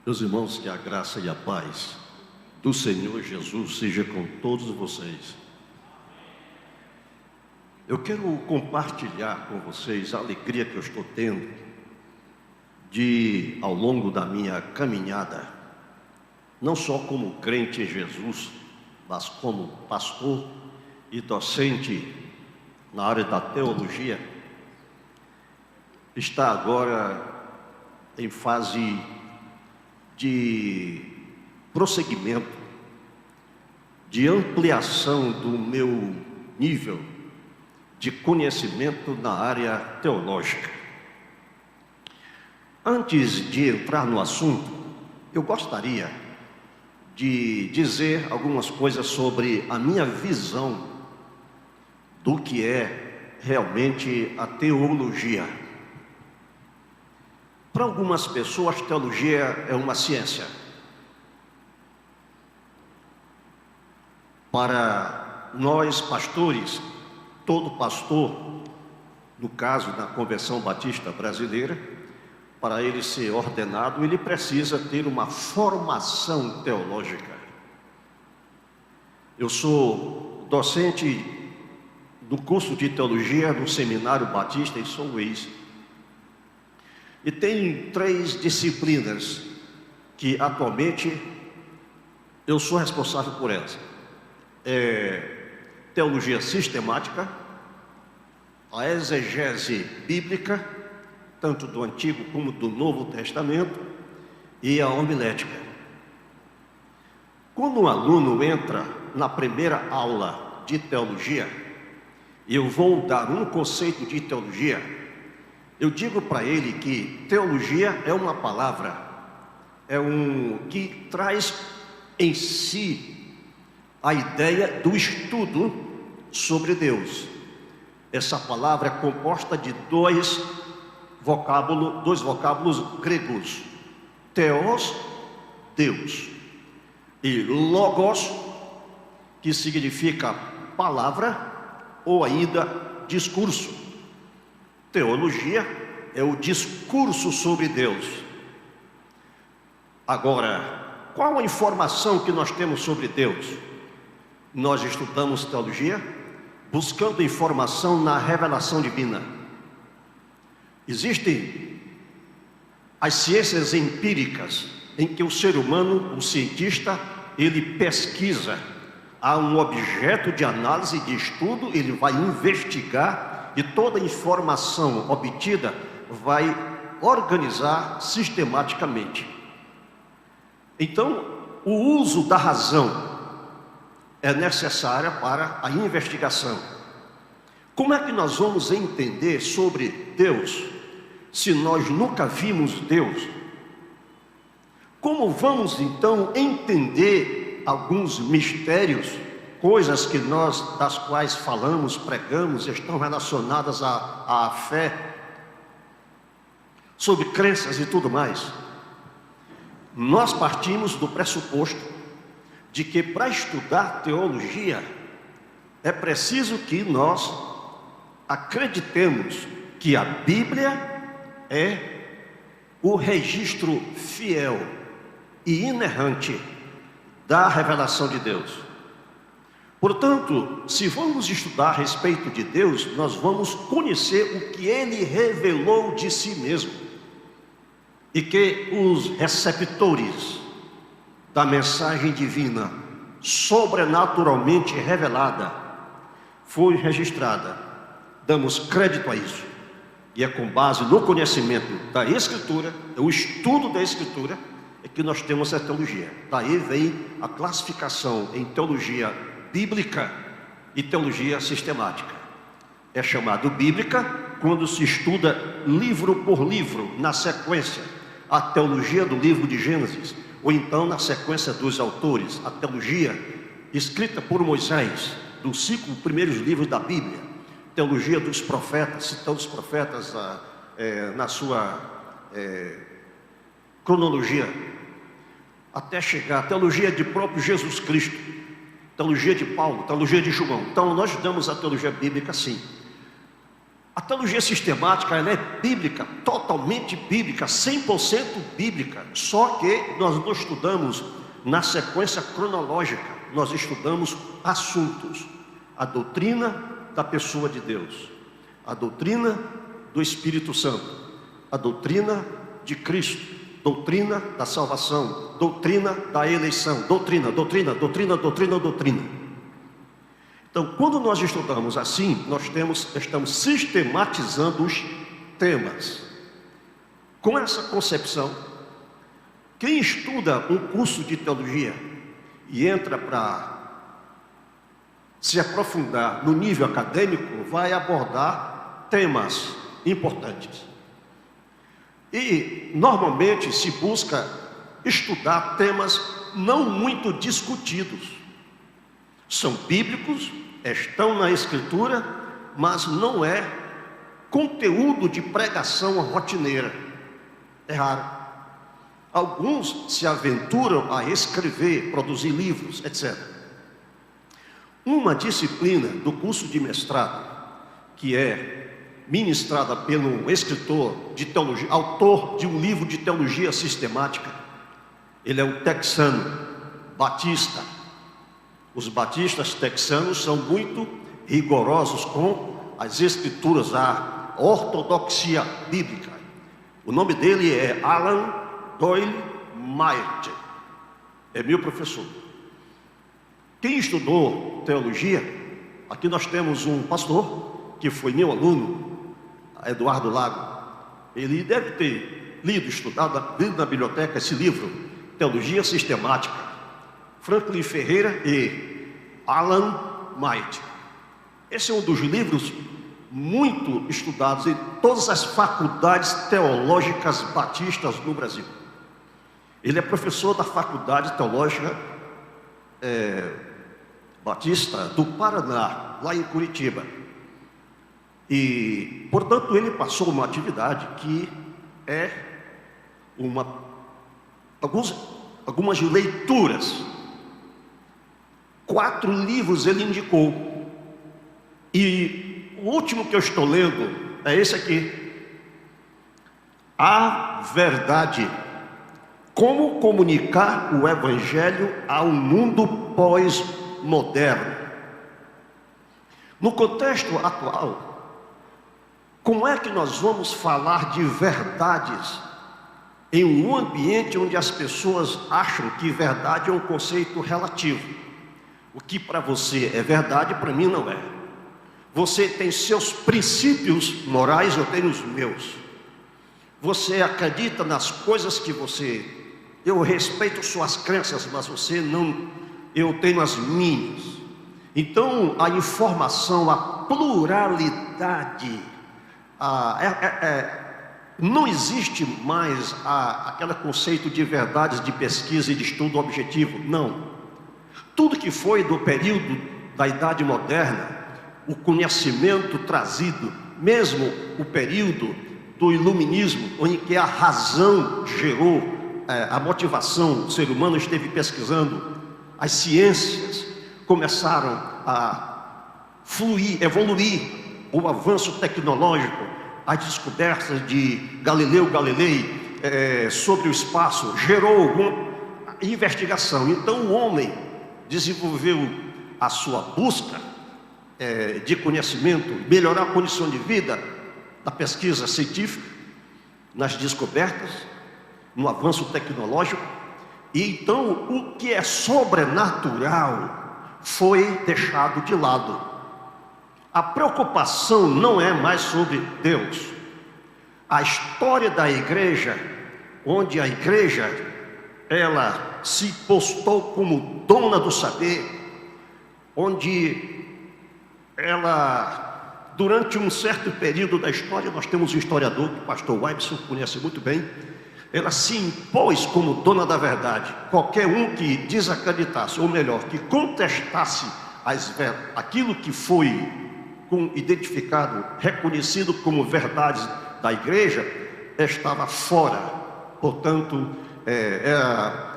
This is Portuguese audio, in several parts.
Meus irmãos, que a graça e a paz do Senhor Jesus seja com todos vocês. Eu quero compartilhar com vocês a alegria que eu estou tendo de, ao longo da minha caminhada, não só como crente em Jesus, mas como pastor e docente na área da teologia, está agora em fase de prosseguimento, de ampliação do meu nível de conhecimento na área teológica. Antes de entrar no assunto, eu gostaria de dizer algumas coisas sobre a minha visão do que é realmente a teologia. Para algumas pessoas, teologia é uma ciência. Para nós, pastores, todo pastor, no caso da Convenção Batista Brasileira, para ele ser ordenado, ele precisa ter uma formação teológica. Eu sou docente do curso de teologia no Seminário Batista em São Luís. E tem 3 disciplinas que atualmente eu sou responsável por elas. Teologia sistemática, a exegese bíblica, tanto do Antigo como do Novo Testamento, e a homilética. Quando um aluno entra na primeira aula de teologia, eu vou dar um conceito de teologia. Eu digo para ele que teologia é uma palavra, que traz em si a ideia do estudo sobre Deus. Essa palavra é composta de dois vocábulos gregos: theos, Deus, e logos, que significa palavra ou ainda discurso. Teologia é o discurso sobre Deus. Agora, qual a informação que nós temos sobre Deus? Nós estudamos teologia buscando informação na revelação divina. Existem as ciências empíricas, em que o ser humano, o cientista, ele pesquisa. Há um objeto de análise, de estudo, ele vai investigar, e toda a informação obtida vai organizar sistematicamente. Então, o uso da razão é necessário para a investigação. Como é que nós vamos entender sobre Deus se nós nunca vimos Deus? Como vamos então entender alguns mistérios, coisas que das quais falamos, pregamos, estão relacionadas à fé, sobre crenças e tudo mais? Nós partimos do pressuposto de que para estudar teologia é preciso que nós acreditemos que a Bíblia é o registro fiel e inerrante da revelação de Deus. Portanto, se vamos estudar a respeito de Deus, nós vamos conhecer o que Ele revelou de si mesmo, e que os receptores da mensagem divina, sobrenaturalmente revelada, foi registrada. Damos crédito a isso, e é com base no conhecimento da Escritura, o estudo da Escritura, é que nós temos a teologia. Daí vem a classificação em teologia bíblica e teologia sistemática. É chamado bíblica quando se estuda livro por livro, na sequência, a teologia do livro de Gênesis, ou então na sequência dos autores, a teologia escrita por Moisés, dos 5 primeiros livros da Bíblia, teologia dos profetas, citando os profetas na sua cronologia, até chegar à teologia de próprio Jesus Cristo, teologia de Paulo, teologia de João. Então nós damos a teologia bíblica assim. A teologia sistemática, ela é bíblica, totalmente bíblica, 100% bíblica. Só que nós não estudamos na sequência cronológica, nós estudamos assuntos. A doutrina da pessoa de Deus, a doutrina do Espírito Santo, a doutrina de Cristo, doutrina da salvação, doutrina da eleição, doutrina. Então, quando nós estudamos assim, nós estamos sistematizando os temas. Com essa concepção, quem estuda um curso de teologia e entra para se aprofundar no nível acadêmico, vai abordar temas importantes. E normalmente se busca estudar temas não muito discutidos. São bíblicos, estão na Escritura, mas não é conteúdo de pregação rotineira. É raro. Alguns se aventuram a escrever, produzir livros, etc. Uma disciplina do curso de mestrado, que é ministrada pelo escritor de teologia, autor de um livro de teologia sistemática, ele é um texano, batista. Os batistas texanos são muito rigorosos com as escrituras, a ortodoxia bíblica. O nome dele é Alan Doyle Maiert, é meu professor. Quem estudou teologia, aqui nós temos um pastor que foi meu aluno, Eduardo Lago. Ele deve ter lido, estudado, lido na biblioteca esse livro, Teologia Sistemática, Franklin Ferreira e Alan Maiert. Esse é um dos livros muito estudados em todas as faculdades teológicas batistas no Brasil. Ele é professor da Faculdade Teológica Batista do Paraná, lá em Curitiba. E, portanto, ele passou uma atividade que é algumas leituras. 4 livros ele indicou. E o último que eu estou lendo é esse aqui. A Verdade. Como comunicar o Evangelho ao mundo pós-moderno. No contexto atual, como é que nós vamos falar de verdades em um ambiente onde as pessoas acham que verdade é um conceito relativo? O que para você é verdade, para mim não é. Você tem seus princípios morais, eu tenho os meus. Você acredita nas coisas que você... Eu respeito suas crenças, mas você não... Eu tenho as minhas. Então, a informação, a pluralidade... não existe mais aquele conceito de verdades de pesquisa e de estudo objetivo. Não. Tudo que foi do período da Idade Moderna, o conhecimento trazido, mesmo o período do Iluminismo, em que a razão gerou a motivação, o ser humano esteve pesquisando, as ciências começaram a fluir, evoluir, o avanço tecnológico, as descobertas de Galileu Galilei sobre o espaço, gerou alguma investigação. Então o homem desenvolveu a sua busca de conhecimento, melhorar a condição de vida da pesquisa científica, nas descobertas, no avanço tecnológico. E então o que é sobrenatural foi deixado de lado. A preocupação não é mais sobre Deus. A história da igreja, onde a igreja ela se postou como dona do saber, onde ela, durante um certo período da história, nós temos um historiador que o pastor Wybson conhece muito bem, ela se impôs como dona da verdade. Qualquer um que desacreditasse, ou melhor, que contestasse aquilo que foi identificado, reconhecido como verdades da igreja, estava fora. Portanto,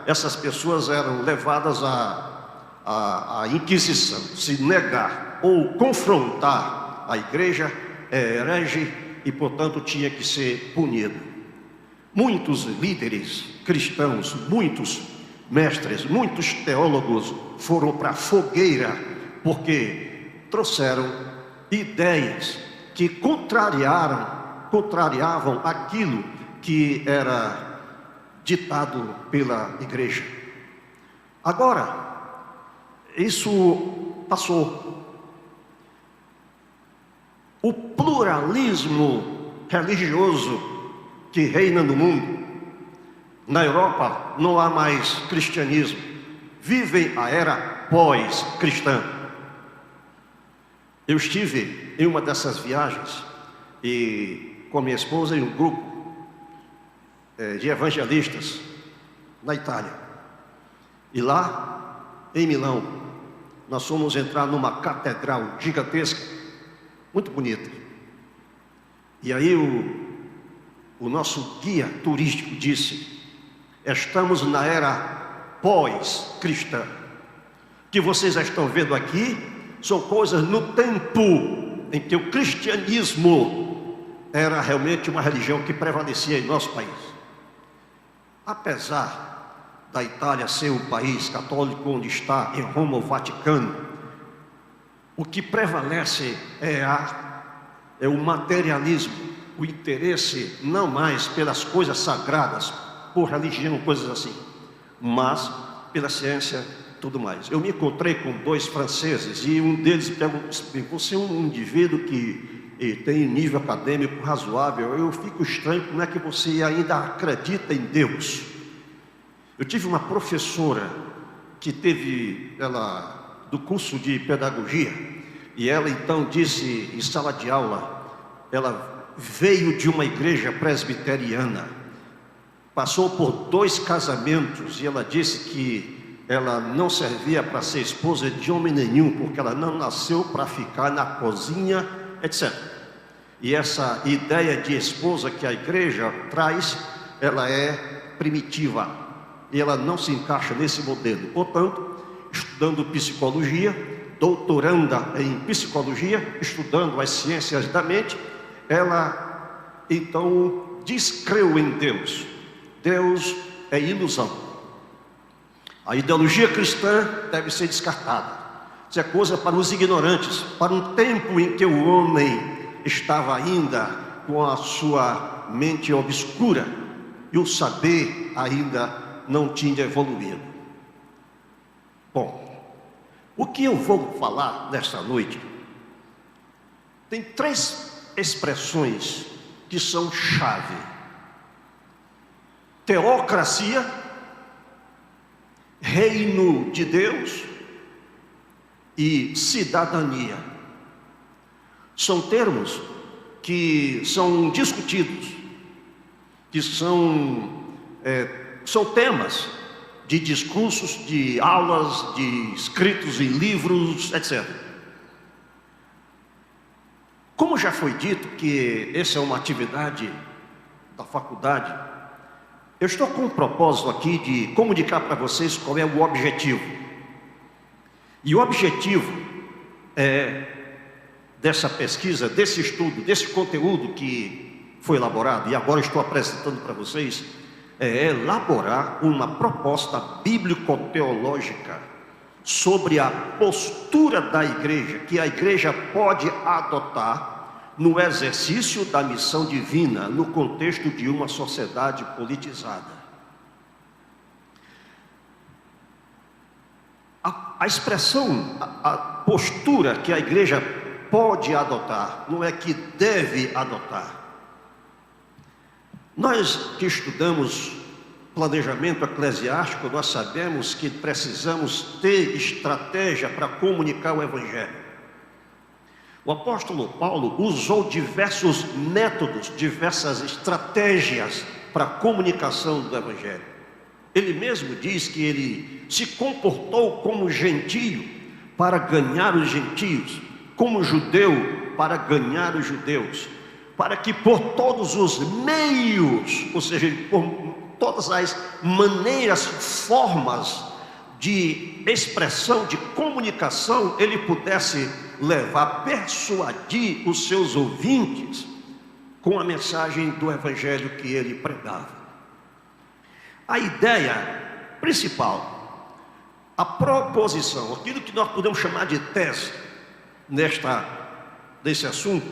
essas pessoas eram levadas à Inquisição. Se negar ou confrontar a igreja herege e, portanto, tinha que ser punido. Muitos líderes cristãos, muitos mestres, muitos teólogos foram para a fogueira porque trouxeram ideias que contrariavam aquilo que era ditado pela igreja. Agora, isso passou. O pluralismo religioso que reina no mundo, na Europa não há mais cristianismo, vivem a era pós-cristã. Eu estive em uma dessas viagens e com minha esposa em um grupo de evangelistas na Itália. E lá, em Milão, nós fomos entrar numa catedral gigantesca, muito bonita. E aí o nosso guia turístico disse: estamos na era pós-cristã. O que vocês já estão vendo aqui são coisas no tempo em que o cristianismo era realmente uma religião que prevalecia em nosso país. Apesar da Itália ser o país católico onde está em Roma o Vaticano, o que prevalece é o materialismo, o interesse não mais pelas coisas sagradas, por religião, coisas assim, mas pela ciência e tudo mais. Eu me encontrei com dois franceses e um deles perguntou: você é um indivíduo que tem nível acadêmico razoável, eu fico estranho, como é que você ainda acredita em Deus? Eu tive uma professora que ela do curso de pedagogia, e ela então disse em sala de aula, ela veio de uma igreja presbiteriana, passou por 2 casamentos, e ela disse que ela não servia para ser esposa de homem nenhum, porque ela não nasceu para ficar na cozinha, etc. E essa ideia de esposa que a igreja traz, ela é primitiva, e ela não se encaixa nesse modelo. Portanto, estudando psicologia, doutoranda em psicologia, estudando as ciências da mente, ela então descreu em Deus. Deus é ilusão. A ideologia cristã deve ser descartada. Isso é coisa para os ignorantes, para um tempo em que o homem estava ainda com a sua mente obscura e o saber ainda não tinha evoluído. Bom, o que eu vou falar nesta noite tem 3 expressões que são chave: teocracia, reino de Deus e cidadania. São termos que são discutidos, que são temas de discursos, de aulas, de escritos em livros, etc. Como já foi dito que essa é uma atividade da faculdade, eu estou com um propósito aqui de comunicar para vocês qual é o objetivo. E o objetivo dessa pesquisa, desse estudo, desse conteúdo que foi elaborado, e agora estou apresentando para vocês, é elaborar uma proposta bíblico-teológica sobre a postura da igreja, que a igreja pode adotar no exercício da missão divina, no contexto de uma sociedade politizada. A expressão, a postura que a igreja pode adotar, não é que deve adotar. Nós que estudamos planejamento eclesiástico, nós sabemos que precisamos ter estratégia para comunicar o Evangelho. O apóstolo Paulo usou diversos métodos, diversas estratégias para a comunicação do Evangelho. Ele mesmo diz que ele se comportou como gentio para ganhar os gentios, como judeu para ganhar os judeus, para que por todos os meios, ou seja, por todas as maneiras, formas de expressão, de comunicação, ele pudesse levar, persuadir os seus ouvintes com a mensagem do evangelho que ele pregava. A ideia principal, a proposição, aquilo que nós podemos chamar de tese desse assunto,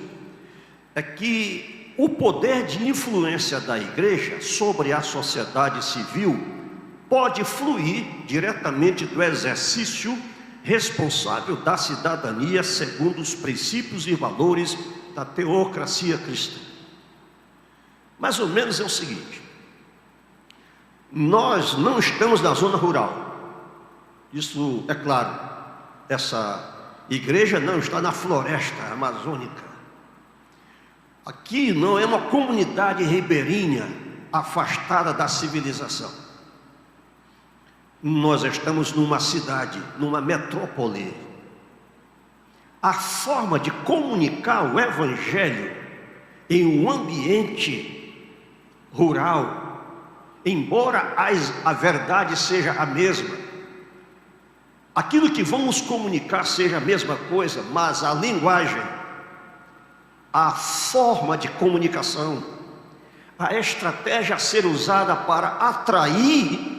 é que o poder de influência da igreja sobre a sociedade civil pode fluir diretamente do exercício responsável da cidadania segundo os princípios e valores da teocracia cristã. Mais ou menos é o seguinte: nós não estamos na zona rural, isso é claro. Essa igreja não está na floresta amazônica. Aqui não é uma comunidade ribeirinha afastada da civilização. Nós estamos numa cidade, numa metrópole. A forma de comunicar o evangelho em um ambiente rural, embora a verdade seja a mesma, aquilo que vamos comunicar seja a mesma coisa, mas a linguagem, a forma de comunicação, a estratégia a ser usada para atrair,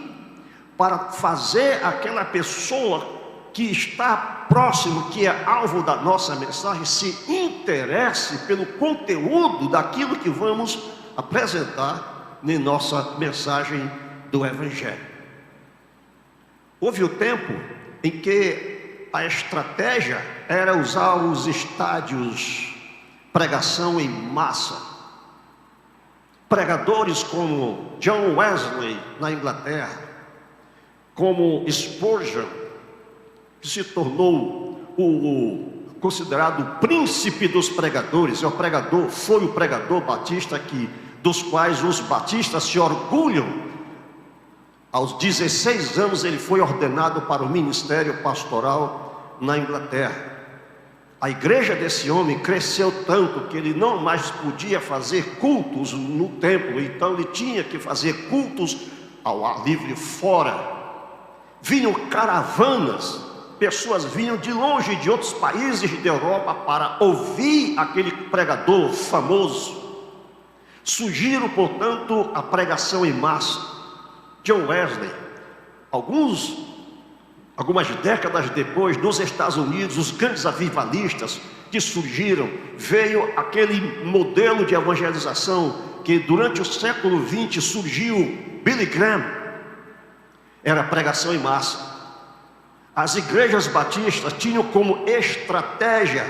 para fazer aquela pessoa que está próximo, que é alvo da nossa mensagem, se interesse pelo conteúdo daquilo que vamos apresentar em nossa mensagem do Evangelho. Houve o tempo em que a estratégia era usar os estádios, pregação em massa. Pregadores como John Wesley na Inglaterra, como Spurgeon, que se tornou considerado o príncipe dos pregadores, foi o pregador batista dos quais os batistas se orgulham. Aos 16 anos ele foi ordenado para o ministério pastoral na Inglaterra. A igreja desse homem cresceu tanto que ele não mais podia fazer cultos no templo, então ele tinha que fazer cultos ao ar livre fora. Vinham caravanas, pessoas vinham de longe, de outros países da Europa, para ouvir aquele pregador famoso. Surgiram, portanto, a pregação em massa. John Wesley, algumas décadas depois, nos Estados Unidos, os grandes avivalistas que surgiram, veio aquele modelo de evangelização que durante o século XX surgiu, Billy Graham. Era pregação em massa. As igrejas batistas tinham como estratégia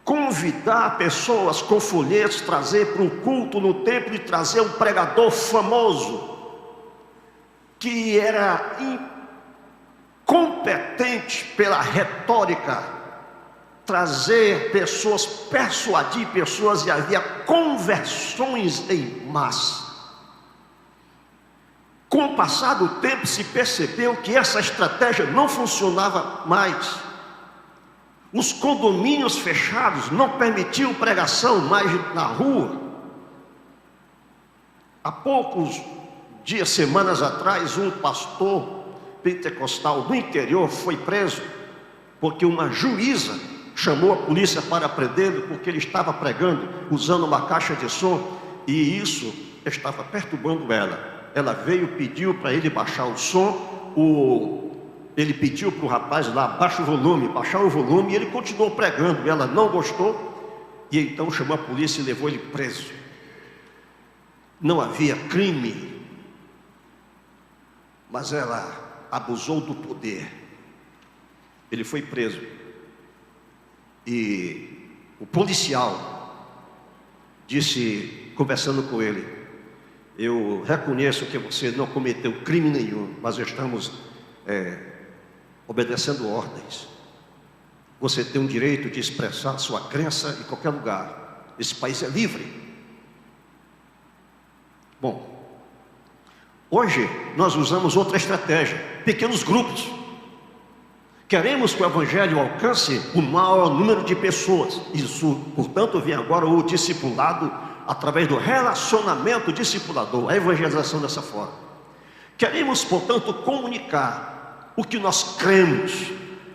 convidar pessoas com folhetos, trazer para um culto no templo e trazer um pregador famoso, que era incompetente pela retórica, trazer pessoas, persuadir pessoas, e havia conversões em massa. Com o passar do tempo se percebeu que essa estratégia não funcionava mais. Os condomínios fechados não permitiam pregação mais na rua. Há poucos dias, semanas atrás, um pastor pentecostal do interior foi preso porque uma juíza chamou a polícia para prendê-lo porque ele estava pregando usando uma caixa de som e isso estava perturbando ela. Ela veio, pediu para ele baixar o som, ele pediu para o rapaz lá, baixar o volume, e ele continuou pregando. Ela não gostou, e então chamou a polícia e levou ele preso. Não havia crime, mas ela abusou do poder. Ele foi preso, e o policial disse, conversando com ele: eu reconheço que você não cometeu crime nenhum, mas estamos obedecendo ordens. Você tem o direito de expressar sua crença em qualquer lugar. Esse país é livre. Bom, hoje nós usamos outra estratégia: pequenos grupos. Queremos que o evangelho alcance o maior número de pessoas. Isso, portanto, vem agora o discipulado através do relacionamento discipulador, a evangelização dessa forma. Queremos, portanto, comunicar o que nós cremos,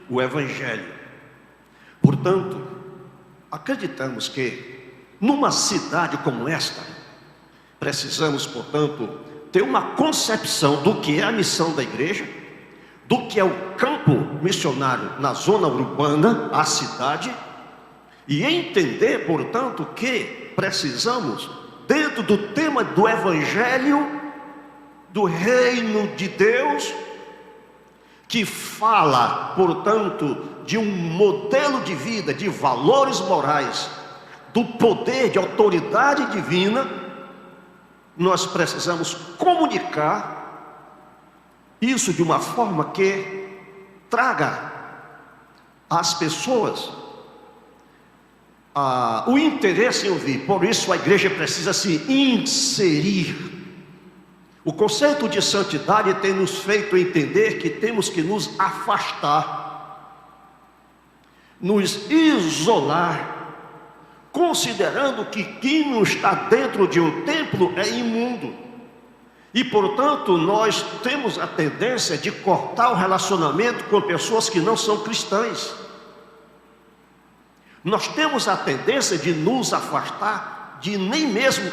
o Evangelho. Portanto, acreditamos que numa cidade como esta, precisamos, portanto, ter uma concepção do que é a missão da igreja, do que é o campo missionário na zona urbana, a cidade, e entender, portanto, que precisamos, dentro do tema do Evangelho, do reino de Deus, que fala, portanto, de um modelo de vida, de valores morais, do poder de autoridade divina, nós precisamos comunicar isso de uma forma que traga às pessoas o interesse em ouvir. Por isso a igreja precisa se inserir. O conceito de santidade tem nos feito entender que temos que nos afastar, nos isolar, considerando que quem não está dentro de um templo é imundo. E portanto nós temos a tendência de cortar o relacionamento com pessoas que não são cristãs. Nós temos a tendência de nos afastar, de nem mesmo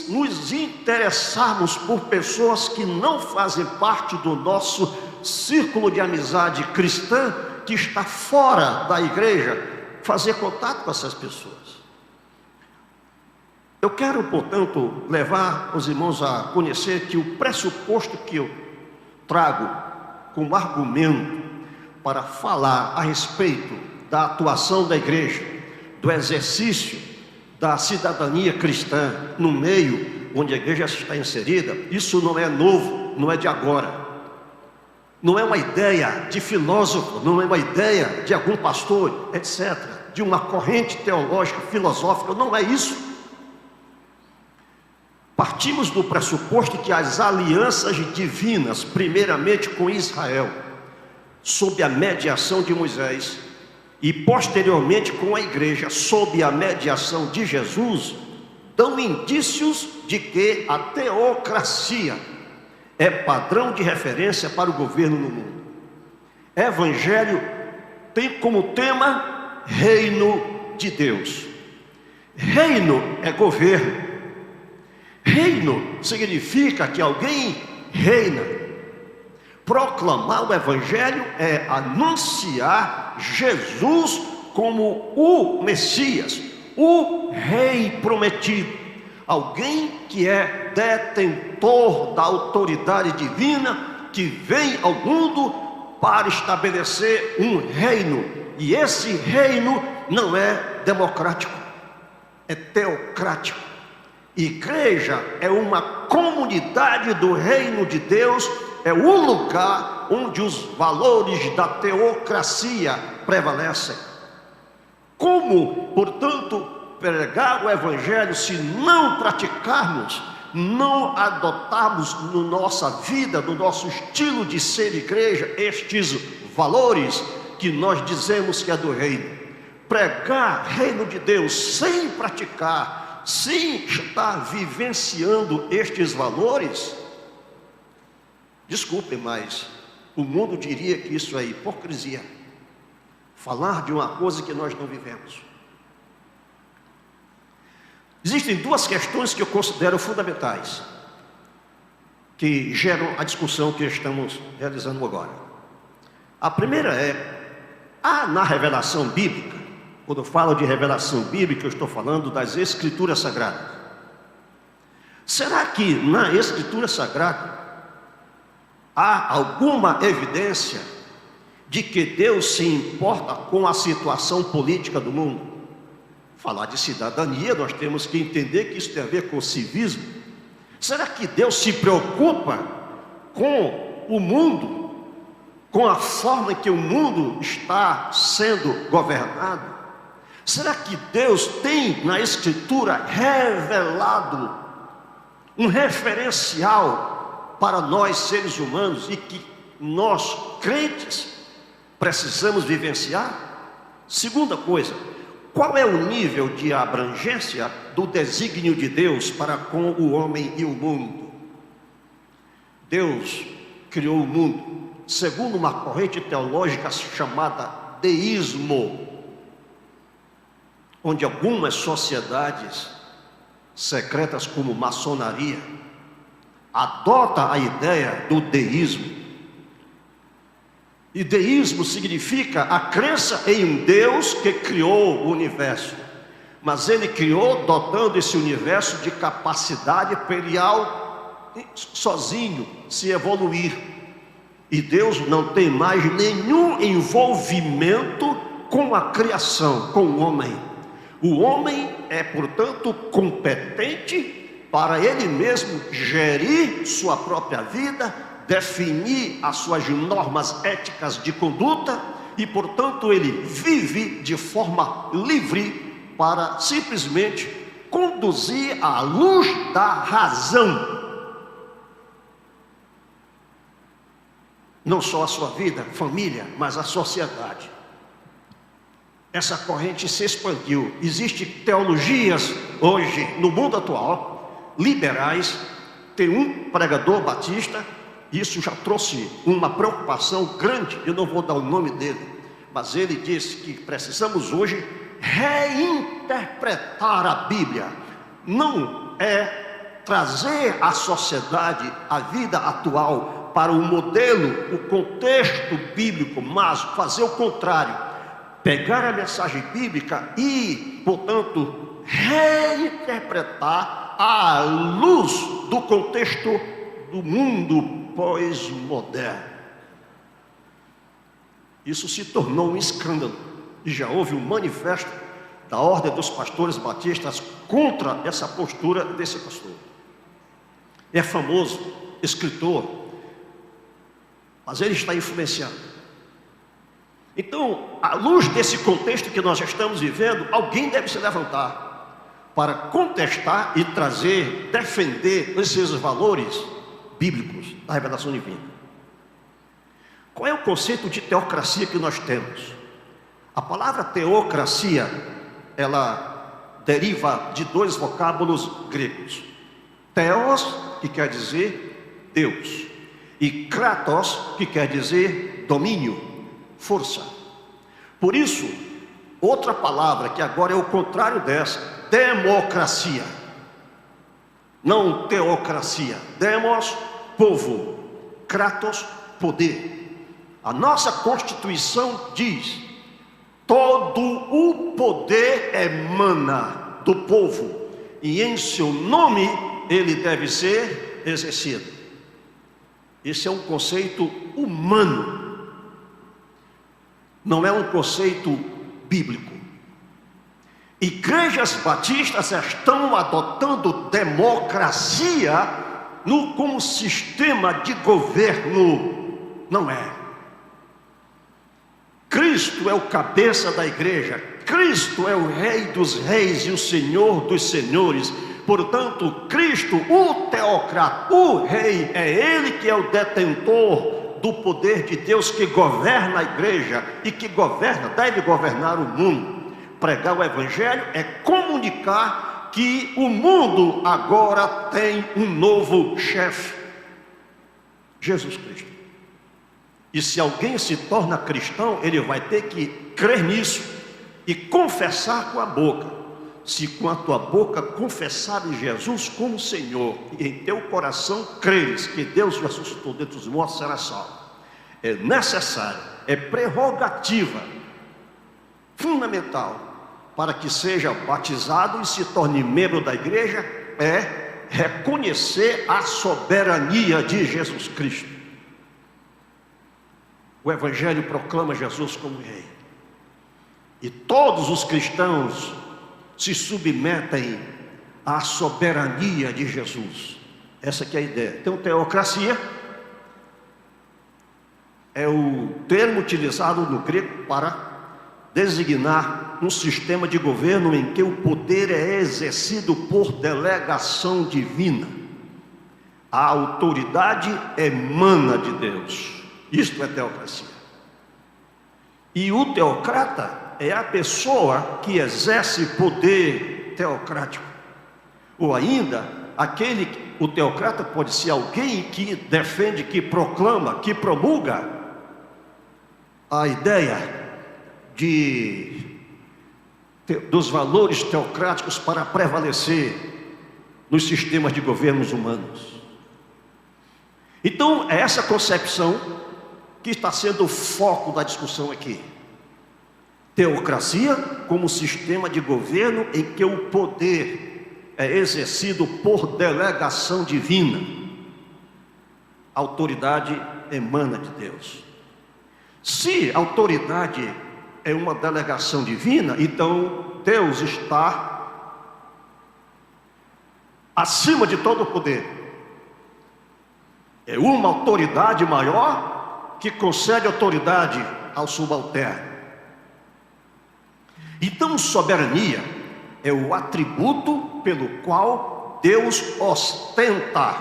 nos interessarmos por pessoas que não fazem parte do nosso círculo de amizade cristã, que está fora da igreja, fazer contato com essas pessoas. Eu quero, portanto, levar os irmãos a conhecer que o pressuposto que eu trago como argumento para falar a respeito da atuação da igreja, do exercício da cidadania cristã no meio onde a igreja está inserida, isso não é novo, não é de agora. Não é uma ideia de filósofo, não é uma ideia de algum pastor, etc., de uma corrente teológica, filosófica, não é isso. Partimos do pressuposto que as alianças divinas, primeiramente com Israel, sob a mediação de Moisés, e posteriormente com a igreja, sob a mediação de Jesus, dão indícios de que a teocracia é padrão de referência para o governo no mundo. Evangelho tem como tema reino de Deus. Reino é governo. Reino significa que alguém reina. Proclamar o Evangelho é anunciar Jesus como o Messias, o Rei prometido, alguém que é detentor da autoridade divina, que vem ao mundo para estabelecer um reino, e esse reino não é democrático, é teocrático. Igreja é uma comunidade do reino de Deus, é o lugar onde os valores da teocracia prevalecem. Como, portanto, pregar o Evangelho se não praticarmos, não adotarmos na nossa vida, no nosso estilo de ser igreja, estes valores que nós dizemos que é do reino? Pregar reino de Deus sem praticar, sem estar vivenciando estes valores, desculpem, mas o mundo diria que isso é hipocrisia. Falar de uma coisa que nós não vivemos. Existem duas questões que eu considero fundamentais, que geram a discussão que estamos realizando agora. A primeira há na revelação bíblica, quando eu falo de revelação bíblica, eu estou falando das Escrituras Sagradas. Será que na Escritura Sagrada há alguma evidência de que Deus se importa com a situação política do mundo? Falar de cidadania, nós temos que entender que isso tem a ver com civismo. Será que Deus se preocupa com o mundo, com a forma em que o mundo está sendo governado? Será que Deus tem na Escritura revelado um referencial para nós seres humanos e que nós, crentes, precisamos vivenciar? Segunda coisa, qual é o nível de abrangência do desígnio de Deus para com o homem e o mundo? Deus criou o mundo segundo uma corrente teológica chamada deísmo, onde algumas sociedades secretas como maçonaria adota a ideia do deísmo. E deísmo significa a crença em um Deus que criou o universo, mas ele criou dotando esse universo de capacidade para ele sozinho se evoluir. E Deus não tem mais nenhum envolvimento com a criação, com o homem. O homem é, portanto, competente para ele mesmo gerir sua própria vida, definir as suas normas éticas de conduta e, portanto, ele vive de forma livre para simplesmente conduzir à luz da razão. Não só a sua vida, família, mas a sociedade. Essa corrente se expandiu. Existem teologias hoje, no mundo atual, liberais. Tem um pregador batista, isso já trouxe uma preocupação grande, eu não vou dar o nome dele, mas ele disse que precisamos hoje reinterpretar a Bíblia. Não é trazer a sociedade, a vida atual, para o modelo, o contexto bíblico, mas fazer o contrário, pegar a mensagem bíblica e, portanto, reinterpretar à luz do contexto do mundo pós-moderno. Isso se tornou um escândalo e já houve um manifesto da Ordem dos Pastores Batistas contra essa postura desse pastor. É famoso, escritor, mas ele está influenciando. Então, à luz desse contexto que nós estamos vivendo, alguém deve se levantar para contestar e trazer, defender esses valores bíblicos da revelação divina. Qual é o conceito de teocracia que nós temos? A palavra teocracia, ela deriva de dois vocábulos gregos. Theos, que quer dizer Deus, e kratos, que quer dizer domínio, força. Por isso, outra palavra que agora é o contrário dessa, democracia, não teocracia. Demos, povo, kratos, poder. A nossa Constituição diz: todo o poder emana do povo e em seu nome ele deve ser exercido. Esse é um conceito humano, não é um conceito bíblico. Igrejas batistas estão adotando democracia como sistema de governo. Não é. Cristo é o cabeça da igreja, Cristo é o Rei dos reis e o Senhor dos senhores. Portanto, Cristo, o teocrata, o rei, é ele que é o detentor do poder de Deus, que governa a igreja e que deve governar o mundo. Pregar o evangelho é comunicar que o mundo agora tem um novo chefe, Jesus Cristo. E se alguém se torna cristão, ele vai ter que crer nisso e confessar com a boca. Se com a tua boca confessares Jesus como Senhor e em teu coração creres que Deus o ressuscitou dentre os mortos, será salvo. É necessário, é prerrogativa fundamental para que seja batizado e se torne membro da igreja, é reconhecer a soberania de Jesus Cristo. O Evangelho proclama Jesus como Rei, e todos os cristãos se submetem à soberania de Jesus. Essa que é a ideia. Então, teocracia é o termo utilizado no grego para designar um sistema de governo em que o poder é exercido por delegação divina. A autoridade emana de Deus. Isto é teocracia. E o teocrata é a pessoa que exerce poder teocrático. Ou ainda, o teocrata pode ser alguém que defende, que proclama, que promulga a ideia dos valores teocráticos para prevalecer nos sistemas de governos humanos. Então, é essa concepção que está sendo o foco da discussão aqui. Teocracia como sistema de governo em que o poder é exercido por delegação divina. A autoridade emana de Deus. Se a autoridade é uma delegação divina, então Deus está acima de todo o poder. É uma autoridade maior que concede autoridade ao subalterno. Então, soberania é o atributo pelo qual Deus ostenta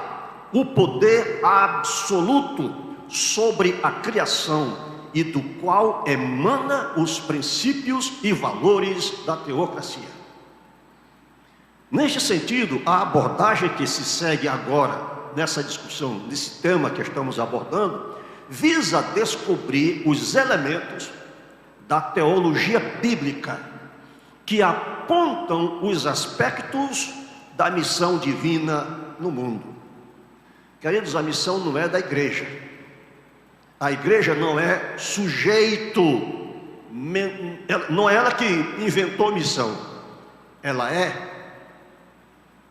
o poder absoluto sobre a criação e do qual emana os princípios e valores da teocracia. Neste sentido, a abordagem que se segue agora nessa discussão, nesse tema que estamos abordando, visa descobrir os elementos da teologia bíblica que apontam os aspectos da missão divina no mundo. Queridos, a missão não é da igreja. A igreja não é sujeito, não é ela que inventou missão. Ela é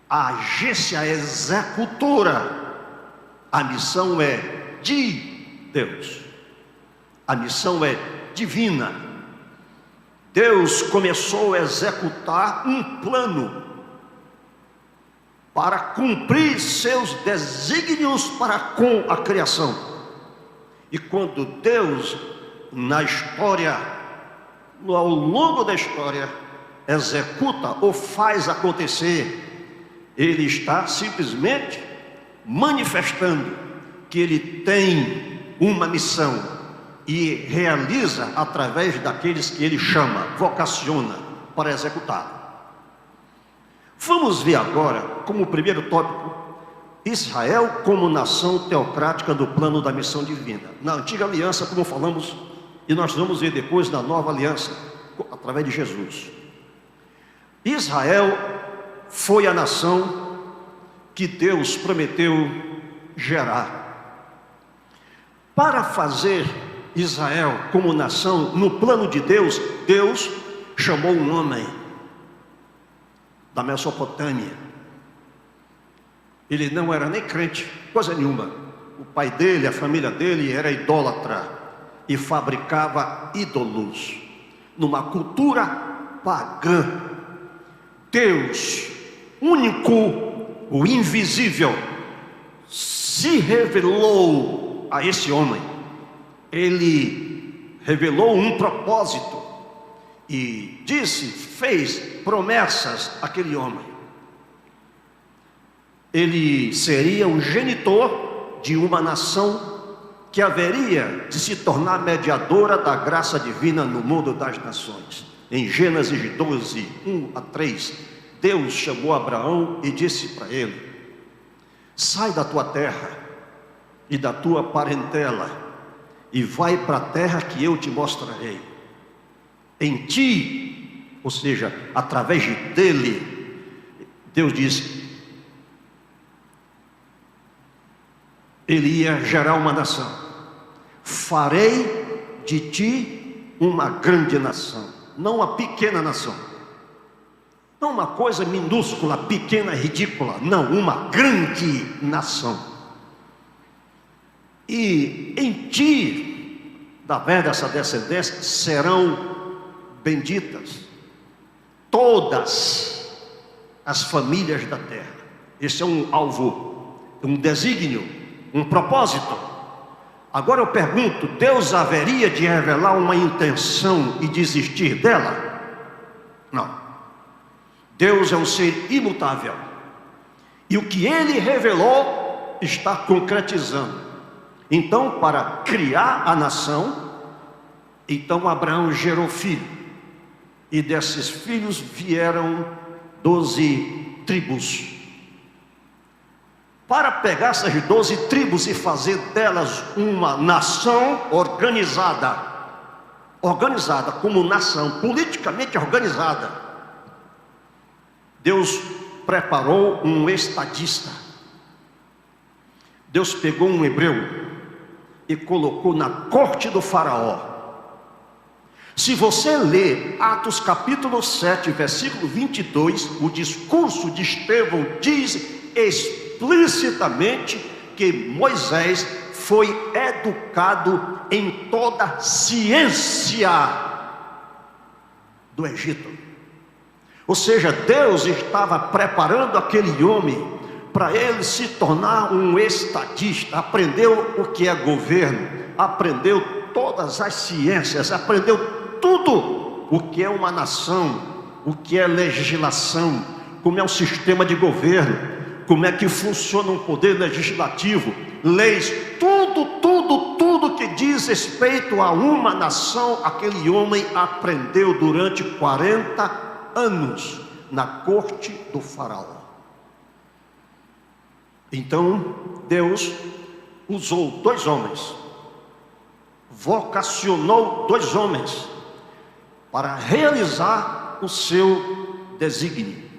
a agência executora. A missão é de Deus. A missão é divina. Deus começou a executar um plano para cumprir seus desígnios para com a criação. E quando Deus, na história, ao longo da história, executa ou faz acontecer, Ele está simplesmente manifestando que Ele tem uma missão e realiza através daqueles que Ele chama, vocaciona para executar. Vamos ver agora, como primeiro tópico, Israel como nação teocrática do plano da missão divina. Na antiga aliança, como falamos, e nós vamos ver depois na nova aliança, através de Jesus. Israel foi a nação que Deus prometeu gerar. Para fazer Israel como nação, no plano de Deus, Deus chamou um homem da Mesopotâmia. Ele não era nem crente, coisa nenhuma. O pai dele, a família dele era idólatra e fabricava ídolos numa cultura pagã. Deus, único, o invisível, se revelou a esse homem. Ele revelou um propósito e fez promessas àquele homem. Ele seria o genitor de uma nação que haveria de se tornar mediadora da graça divina no mundo das nações. Em Gênesis 12, 1-3, Deus chamou Abraão e disse para ele: sai da tua terra e da tua parentela e vai para a terra que eu te mostrarei. Em ti, ou seja, através dele, Deus disse, Ele ia gerar uma nação. Farei de ti uma grande nação, não uma pequena nação, não uma coisa minúscula, pequena, ridícula, não, uma grande nação. E em ti, através dessa descendência, serão benditas todas as famílias da terra. Esse é um alvo, um desígnio, um propósito. Agora eu pergunto, Deus haveria de revelar uma intenção e desistir dela? Não. Deus é um ser imutável. E o que Ele revelou está concretizando. Então, para criar a nação, então Abraão gerou filho. E desses filhos vieram 12 tribos. para pegar essas 12 tribos e fazer delas uma nação organizada, como nação, politicamente organizada. Deus preparou um estadista. Deus pegou um hebreu e colocou na corte do faraó. Se você ler Atos capítulo 7, versículo 22, o discurso de Estevão diz explicitamente que Moisés foi educado em toda a ciência do Egito. Ou seja, Deus estava preparando aquele homem para ele se tornar um estadista. Aprendeu o que é governo, aprendeu todas as ciências, aprendeu tudo o que é uma nação, o que é legislação, como é o sistema de governo, como é que funciona um poder legislativo, leis, tudo que diz respeito a uma nação. Aquele homem aprendeu durante 40 anos na corte do faraó. Então Deus usou 2 homens, vocacionou 2 homens para realizar o seu desígnio.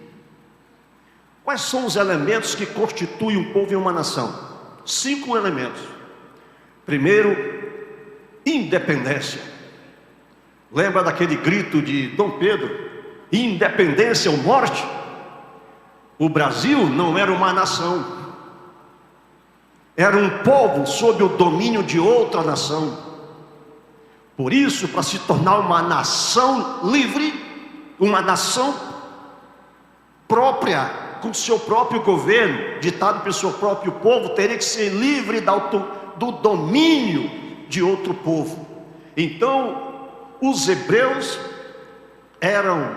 Quais são os elementos que constituem um povo e uma nação? 5 elementos. Primeiro, independência. Lembra daquele grito de Dom Pedro: independência ou morte? O Brasil não era uma nação, era um povo sob o domínio de outra nação. Por isso, para se tornar uma nação livre, uma nação própria, com seu próprio governo, ditado pelo seu próprio povo, teria que ser livre do domínio de outro povo. Então, os hebreus eram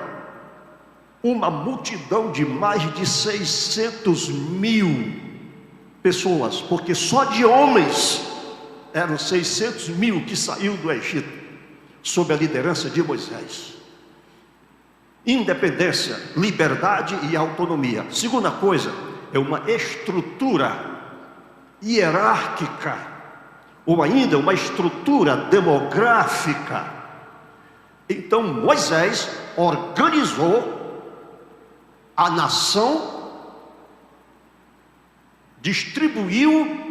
uma multidão de mais de 600 mil pessoas, porque só de homens eram 600 mil que saíram do Egito, sob a liderança de Moisés. Independência, liberdade e autonomia. Segunda coisa, é uma estrutura hierárquica, ou ainda uma estrutura demográfica. Então Moisés organizou a nação, distribuiu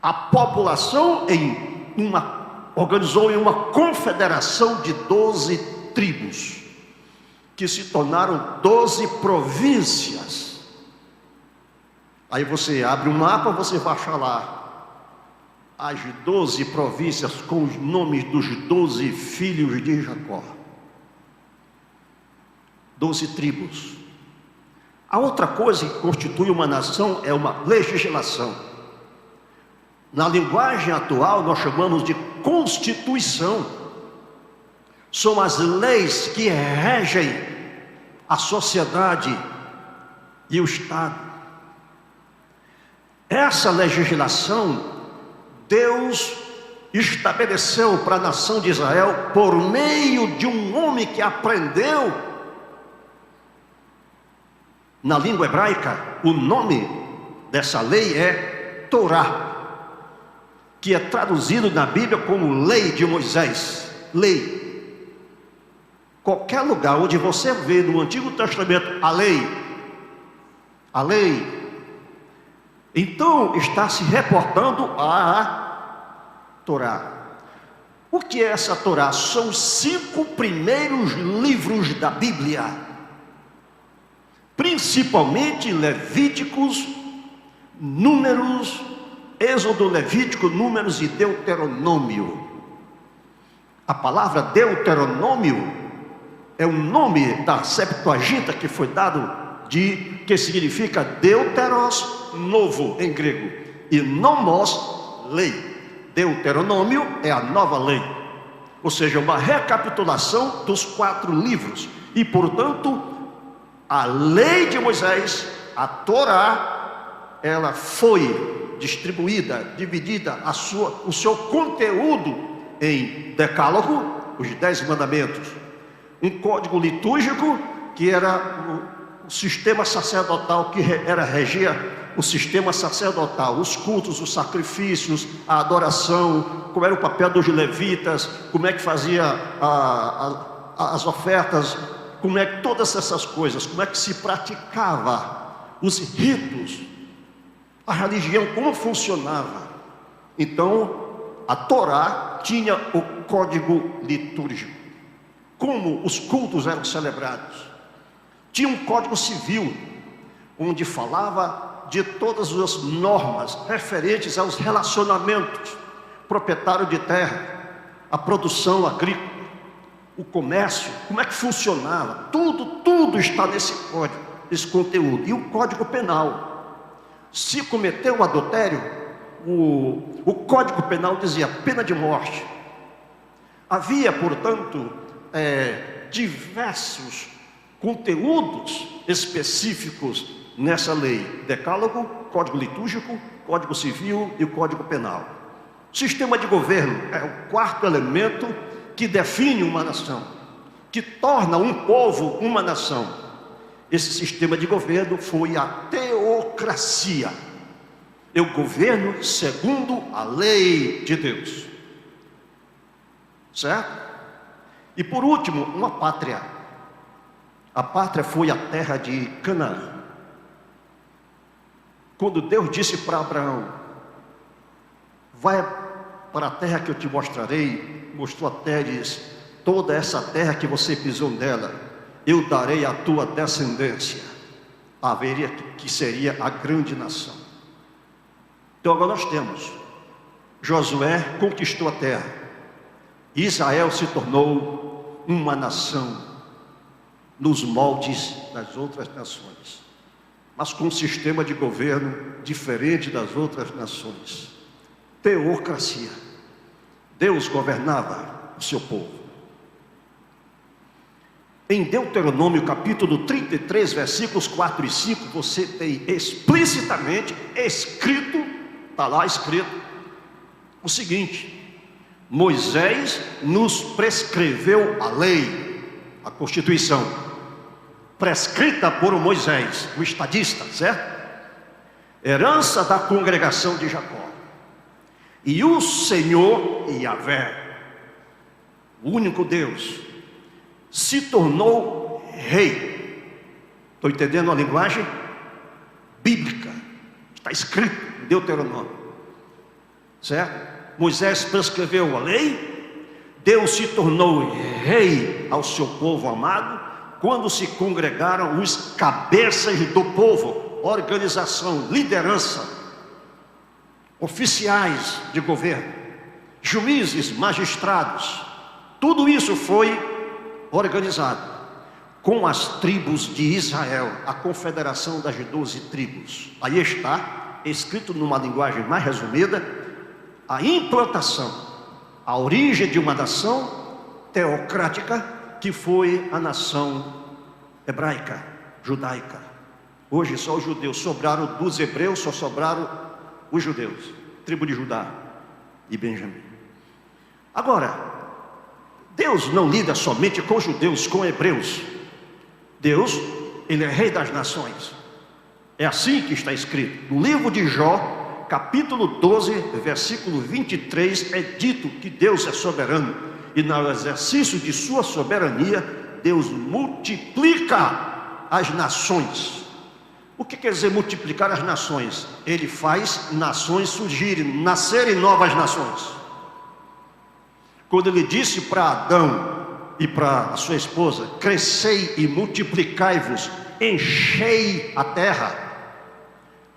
a população organizou em uma confederação de 12 tribos, que se tornaram 12 províncias. Aí você abre um mapa, você vai achar lá as 12 províncias com os nomes dos 12 filhos de Jacó. 12 tribos. A outra coisa que constitui uma nação é uma legislação. Na linguagem atual nós chamamos de Constituição. São as leis que regem a sociedade e o Estado. Essa legislação Deus estabeleceu para a nação de Israel por meio de um homem que aprendeu. Na língua hebraica, o nome dessa lei é Torá, que é traduzido na Bíblia como lei de Moisés. Lei. Qualquer lugar onde você vê no Antigo Testamento a lei, então está se reportando à Torá. O que é essa Torá? São os 5 primeiros livros da Bíblia, principalmente Levíticos, Números, Êxodo, Levítico, Números e Deuteronômio. A palavra Deuteronômio é o nome da Septuaginta que foi dado que significa Deuteros, novo em grego, e nomos, lei. Deuteronômio é a nova lei, ou seja, uma recapitulação dos 4 livros. E portanto, a lei de Moisés, a Torá, ela foi distribuída, dividida, o seu conteúdo em decálogo, os 10 mandamentos, um código litúrgico que era o sistema sacerdotal que regia o sistema sacerdotal, os cultos, os sacrifícios, a adoração, como era o papel dos levitas, como é que fazia as ofertas, como é que todas essas coisas, como é que se praticava, os ritos, a religião, como funcionava. Então, a Torá tinha o código litúrgico, como os cultos eram celebrados. Tinha um código civil, onde falava de todas as normas referentes aos relacionamentos, proprietário de terra, a produção agrícola, o comércio, como é que funcionava, tudo está nesse código, nesse conteúdo. E o código penal, se cometeu o adultério, o código penal dizia pena de morte. Havia, portanto, diversos conteúdos específicos nessa lei: decálogo, código litúrgico, código civil e o código penal. Sistema de governo é o quarto elemento que define uma nação, que torna um povo uma nação. Esse sistema de governo foi a teocracia. Eu governo segundo a lei de Deus, certo? E por último, uma pátria. A pátria foi a terra de Canaã. Quando Deus disse para Abraão: vai para a terra que eu te mostrarei, mostrou a terra e disse: toda essa terra que você pisou nela, eu darei à tua descendência. Haveria que seria a grande nação. Então agora nós temos: Josué conquistou a terra, Israel se tornou uma nação nos moldes das outras nações, mas com um sistema de governo diferente das outras nações. Teocracia. Deus governava o seu povo. Em Deuteronômio capítulo 33, versículos 4 e 5, você tem explicitamente escrito, está lá escrito, o seguinte: Moisés nos prescreveu a lei, a Constituição, prescrita por Moisés, o estadista, certo? Herança da congregação de Jacó. E o Senhor Yahvé, o único Deus, se tornou rei. Estou entendendo a linguagem bíblica? Está escrito em Deuteronômio, certo? Moisés prescreveu a lei, Deus se tornou rei ao seu povo amado, quando se congregaram os cabeças do povo, organização, liderança, oficiais de governo, juízes, magistrados. Tudo isso foi organizado com as tribos de Israel, a confederação das 12 tribos. Aí está escrito numa linguagem mais resumida a implantação, a origem de uma nação teocrática, que foi a nação hebraica, judaica. Hoje só os judeus sobraram, dos hebreus só sobraram os judeus, tribo de Judá e Benjamim. Agora, Deus não lida somente com judeus, com hebreus. Deus, Ele é rei das nações. É assim que está escrito no livro de Jó, capítulo 12, versículo 23, é dito que Deus é soberano, e no exercício de sua soberania, Deus multiplica as nações. O que quer dizer multiplicar as nações? Ele faz nações surgirem, nascerem novas nações. Quando ele disse para Adão e para a sua esposa: crescei e multiplicai-vos, enchei a terra.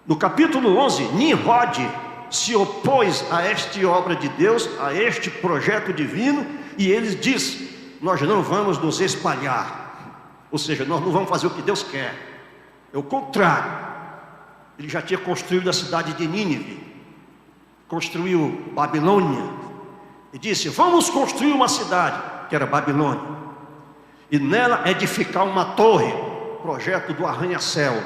No capítulo 11, Nimrod se opôs a esta obra de Deus, a este projeto divino, e ele disse: nós não vamos nos espalhar, ou seja, nós não vamos fazer o que Deus quer. É o contrário. Ele já tinha construído a cidade de Nínive, construiu Babilônia, e disse: vamos construir uma cidade, que era Babilônia, e nela edificar uma torre, projeto do arranha-céu.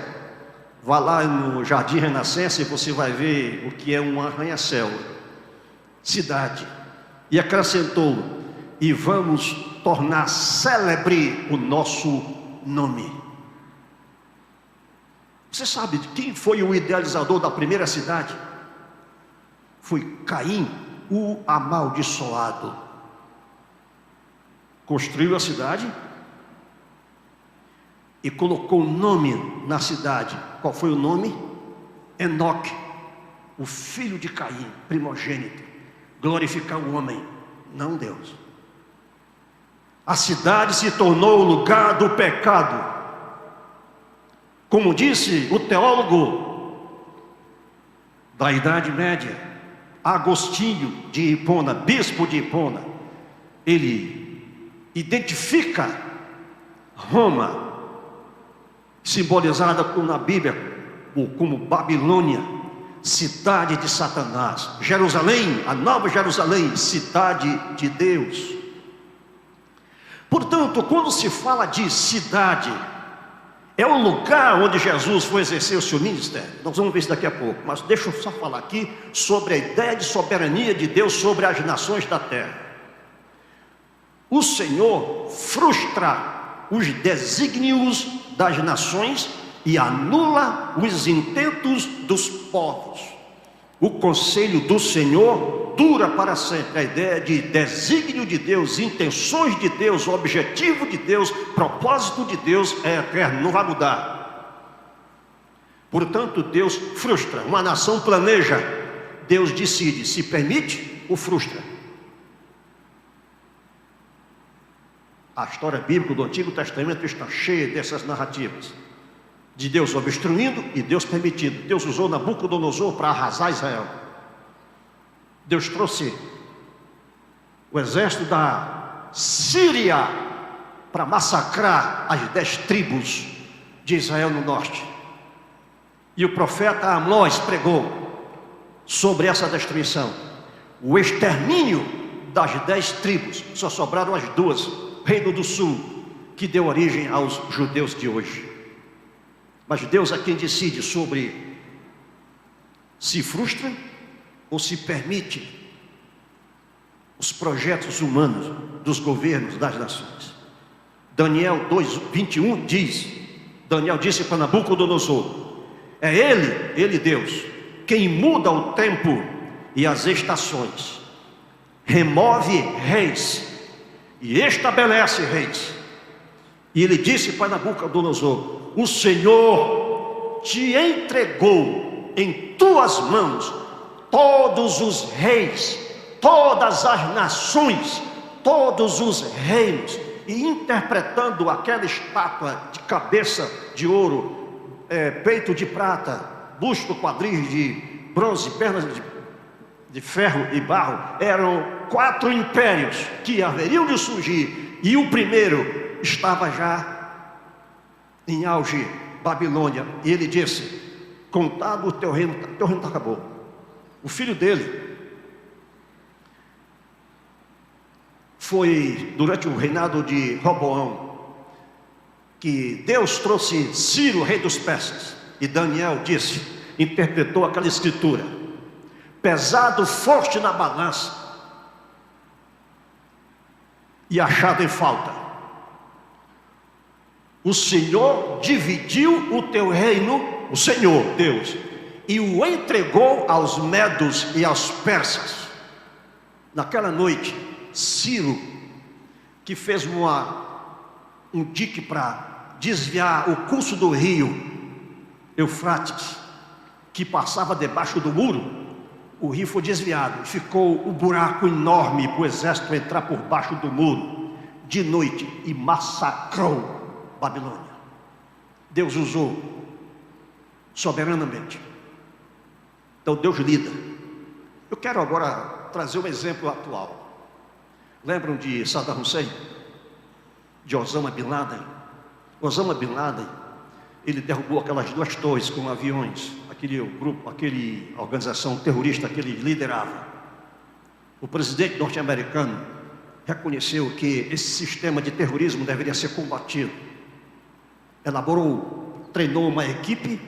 Vá lá no Jardim Renascença e você vai ver o que é um arranha-céu, cidade. E acrescentou: e vamos tornar célebre o nosso nome. Você sabe quem foi o idealizador da primeira cidade? Foi Caim, o amaldiçoado. Construiu a cidade e colocou o nome na cidade. Qual foi o nome? Enoque, o filho de Caim, primogênito. Glorificar o homem, não Deus. A cidade se tornou o lugar do pecado. Como disse o teólogo da Idade Média, Agostinho de Hipona, bispo de Hipona, ele identifica Roma, simbolizada na Bíblia como Babilônia, cidade de Satanás. Jerusalém, a Nova Jerusalém, cidade de Deus. Portanto, quando se fala de cidade, é o lugar onde Jesus foi exercer o seu ministério. Nós vamos ver isso daqui a pouco, mas deixa eu só falar aqui sobre a ideia de soberania de Deus sobre as nações da terra. O Senhor frustra os desígnios das nações e anula os intentos dos povos. O conselho do Senhor dura para sempre. A ideia de desígnio de Deus, intenções de Deus, objetivo de Deus, propósito de Deus é eterno, não vai mudar. Portanto, Deus frustra. Uma nação planeja, Deus decide, se permite ou frustra. A história bíblica do Antigo Testamento está cheia dessas narrativas. De Deus obstruindo e Deus permitindo. Deus usou Nabucodonosor para arrasar Israel. Deus trouxe o exército da Síria para massacrar as 10 tribos de Israel no norte. E o profeta Amós pregou sobre essa destruição, o extermínio das 10 tribos. Só sobraram as 2, Reino do Sul, que deu origem aos judeus de hoje. Mas Deus é quem decide sobre se frustra ou se permite os projetos humanos dos governos das nações. Daniel 2:21 diz, Daniel disse para Nabucodonosor, é ele Deus, quem muda o tempo e as estações, remove reis e estabelece reis. E ele disse para Nabucodonosor, o Senhor te entregou em tuas mãos todos os reis, todas as nações, todos os reinos. E interpretando aquela estátua de cabeça de ouro, peito de prata, busto, quadris de bronze, pernas de ferro e barro, eram 4 impérios que haveriam de surgir, e o primeiro estava já em auge, Babilônia. E ele disse, contado o teu reino acabou. O filho dele foi durante o reinado de Roboão que Deus trouxe Ciro, rei dos persas. E Daniel disse, interpretou aquela escritura, pesado forte na balança e achado em falta. O Senhor dividiu o teu reino, o Senhor, Deus, e o entregou aos medos e aos persas. Naquela noite, Ciro, que fez um dique para desviar o curso do rio Eufrates, que passava debaixo do muro, o rio foi desviado, ficou um buraco enorme para o exército entrar por baixo do muro, de noite, e massacrou Babilônia. Deus usou soberanamente. Então Deus lida. Eu quero agora trazer um exemplo atual. Lembram de Saddam Hussein? De Osama Bin Laden? Osama Bin Laden, ele derrubou aquelas 2 torres com aviões, aquele grupo, aquele organização terrorista que ele liderava. O presidente norte-americano reconheceu que esse sistema de terrorismo deveria ser combatido. Treinou uma equipe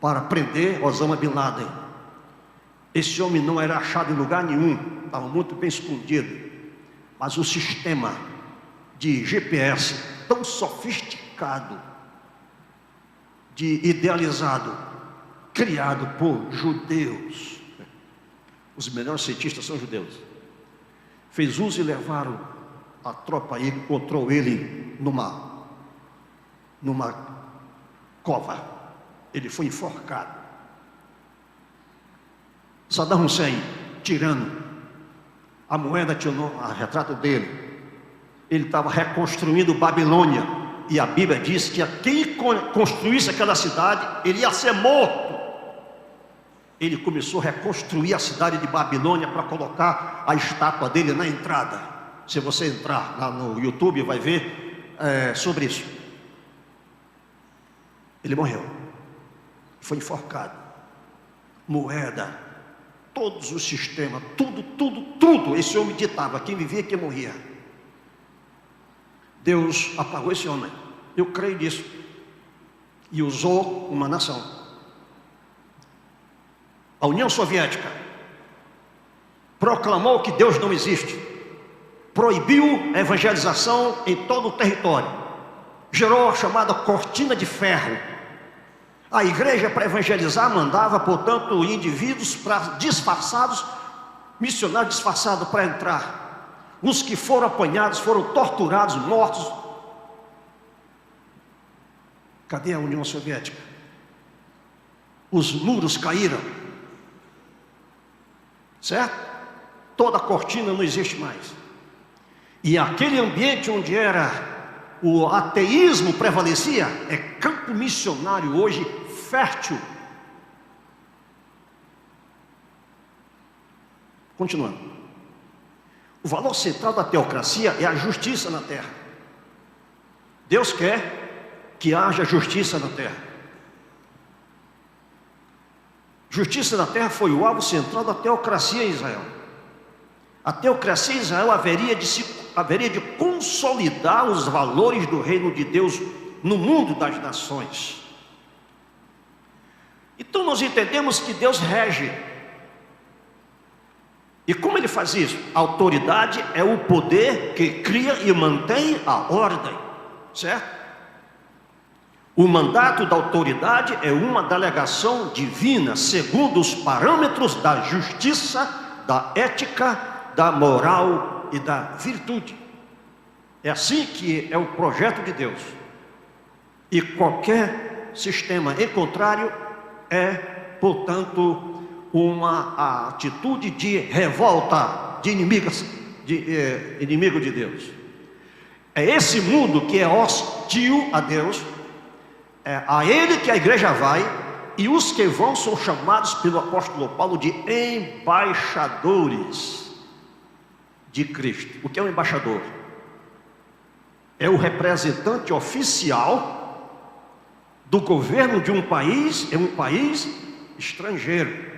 para prender Osama Bin Laden. Esse homem não era achado em lugar nenhum, estava muito bem escondido. Mas o sistema de GPS tão sofisticado de idealizado, criado por judeus. Os melhores cientistas são judeus. Fez uso e levaram a tropa aí, encontrou ele numa cova. Ele foi enforcado. Saddam Hussein, tirano, a moeda tinha o retrato dele. Ele estava reconstruindo Babilônia, e a Bíblia diz que quem construísse aquela cidade, ele ia ser morto. Ele começou a reconstruir a cidade de Babilônia para colocar a estátua dele na entrada. Se você entrar lá no YouTube, vai ver sobre isso. Ele morreu, foi enforcado. Moeda, todos os sistemas, tudo. Esse homem ditava quem vivia e quem morria. Deus apagou esse homem, eu creio nisso, e usou uma nação. A União Soviética proclamou que Deus não existe, proibiu a evangelização em todo o território, gerou a chamada cortina de ferro. A igreja, para evangelizar, mandava, portanto, indivíduos disfarçados, missionários disfarçados para entrar. Os que foram apanhados foram torturados, mortos. Cadê a União Soviética? Os muros caíram, certo? Toda a cortina não existe mais. E aquele ambiente onde o ateísmo prevalecia, é campo missionário hoje fértil. Continuando. O valor central da teocracia é a justiça na terra. Deus quer que haja justiça na terra. Justiça na terra foi o alvo central da teocracia em Israel. A teocracia em Israel haveria de consolidar os valores do reino de Deus no mundo das nações. Então nós entendemos que Deus rege. E como ele faz isso? A autoridade é o poder que cria e mantém a ordem, certo? O mandato da autoridade é uma delegação divina, segundo os parâmetros da justiça, da ética, da moral e da virtude. É assim que é o projeto de Deus. E qualquer sistema em contrário é, portanto, uma atitude de revolta, de inimigo de Deus. É esse mundo que é hostil a Deus, é a ele que a igreja vai, e os que vão são chamados pelo apóstolo Paulo de embaixadores de Cristo. O que é um embaixador? É o representante oficial do governo de um país, é um país estrangeiro.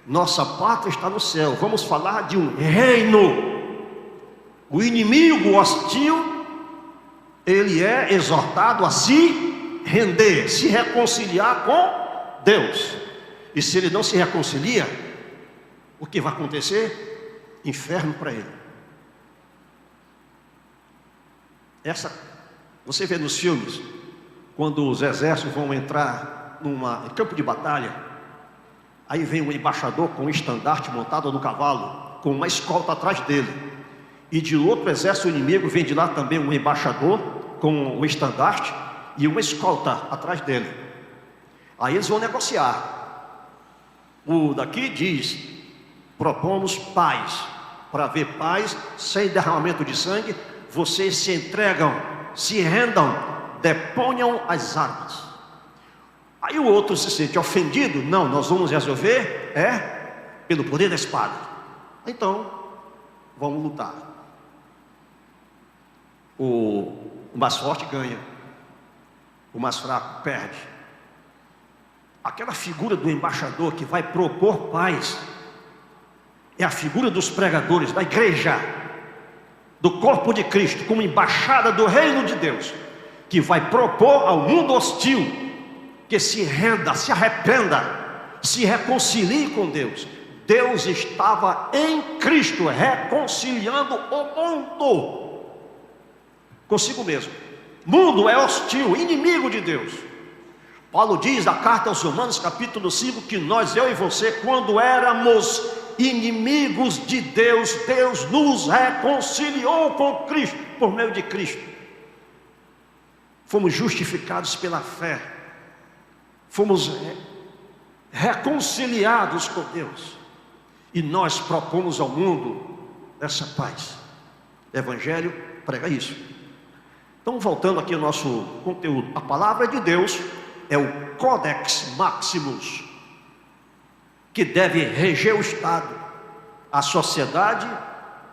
Nossa pátria está no céu. Vamos falar de um reino. O inimigo hostil, ele é exortado a se render, se reconciliar com Deus. E se ele não se reconcilia, o que vai acontecer? Inferno para ele. Você vê nos filmes, quando os exércitos vão entrar em campo de batalha, aí vem um embaixador com um estandarte montado no cavalo, com uma escolta atrás dele. E de outro exército inimigo vem de lá também um embaixador com um estandarte e uma escolta atrás dele. Aí eles vão negociar. O daqui diz: propomos paz. Para haver paz, sem derramamento de sangue, vocês se entregam, se rendam, deponham as armas. Aí o outro se sente ofendido. Não, nós vamos resolver pelo poder da espada. Então, vamos lutar. O mais forte ganha, o mais fraco perde. Aquela figura do embaixador que vai propor paz é a figura dos pregadores da igreja, do corpo de Cristo, como embaixada do reino de Deus, que vai propor ao mundo hostil que se renda, se arrependa, se reconcilie com Deus. Deus estava em Cristo reconciliando o mundo consigo mesmo. Mundo é hostil, inimigo de Deus. Paulo diz na carta aos Romanos, capítulo 5, que nós, eu e você, quando éramos inimigos de Deus, Deus nos reconciliou com Cristo, por meio de Cristo. Fomos justificados pela fé, fomos reconciliados com Deus, e nós propomos ao mundo essa paz. O Evangelho prega isso. Então, voltando aqui ao nosso conteúdo, a palavra de Deus é o Codex Maximus, que deve reger o Estado, a sociedade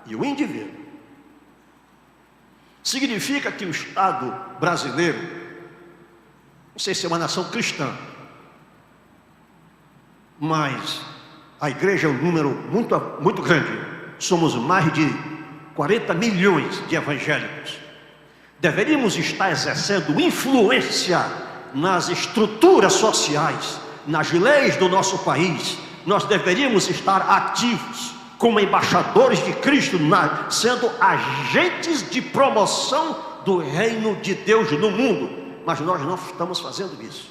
e o indivíduo. Significa que o Estado brasileiro, não sei se é uma nação cristã, mas a igreja é um número muito grande. Somos mais de 40 milhões de evangélicos. Deveríamos estar exercendo influência nas estruturas sociais, nas leis do nosso país. Nós deveríamos estar ativos como embaixadores de Cristo, sendo agentes de promoção do reino de Deus no mundo. Mas nós não estamos fazendo isso.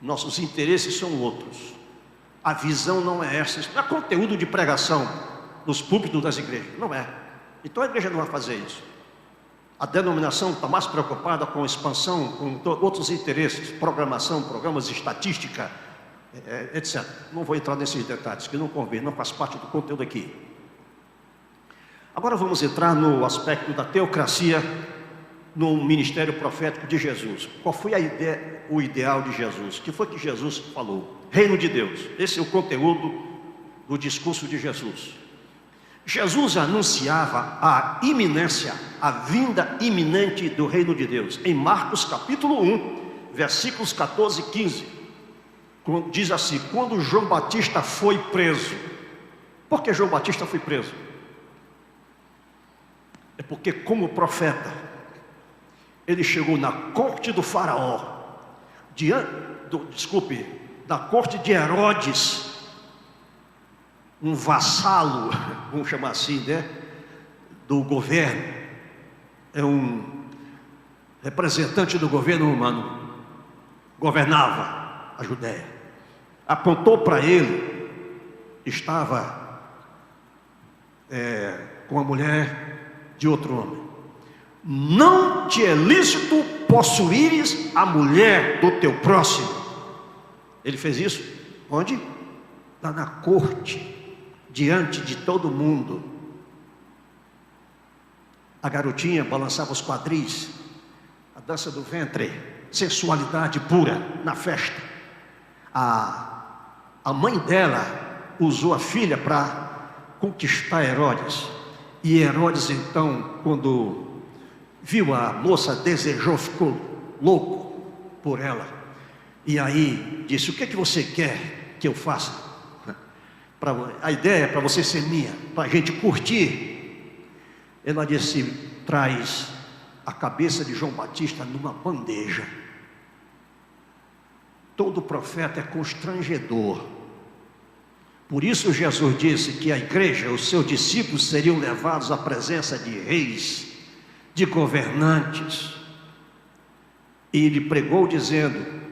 Nossos interesses são outros. A visão não é essa. Isso não é conteúdo de pregação nos púlpitos das igrejas. Não é. Então a igreja não vai fazer isso. A denominação está mais preocupada com expansão, com outros interesses, programação, programas de estatística, etc. Não vou entrar nesses detalhes, que não convém, não faz parte do conteúdo aqui. Agora vamos entrar no aspecto da teocracia no ministério profético de Jesus. Qual foi o ideal de Jesus? O que foi que Jesus falou? Reino de Deus. Esse é o conteúdo do discurso de Jesus. Jesus anunciava a iminência, a vinda iminente do reino de Deus. Em Marcos capítulo 1, versículos 14 e 15, diz assim: quando João Batista foi preso. Por que João Batista foi preso? É porque, como profeta, ele chegou na corte do faraó, da corte de Herodes, um vassalo, vamos chamar assim, né, do governo, é um representante do governo romano, governava a Judéia. Apontou para ele, estava com a mulher de outro homem. Não te é lícito possuires a mulher do teu próximo. Ele fez isso onde? Lá na corte, diante de todo mundo. A garotinha balançava os quadris, a dança do ventre, sensualidade pura na festa. A mãe dela usou a filha para conquistar Herodes. E Herodes, então, quando viu a moça, desejou, ficou louco por ela. E aí disse: o que é que você quer que eu faça? A ideia é para você ser minha, para a gente curtir. Ela disse: traz a cabeça de João Batista numa bandeja. Todo profeta é constrangedor. Por isso Jesus disse que a igreja, os seus discípulos, seriam levados à presença de reis, de governantes. E ele pregou dizendo: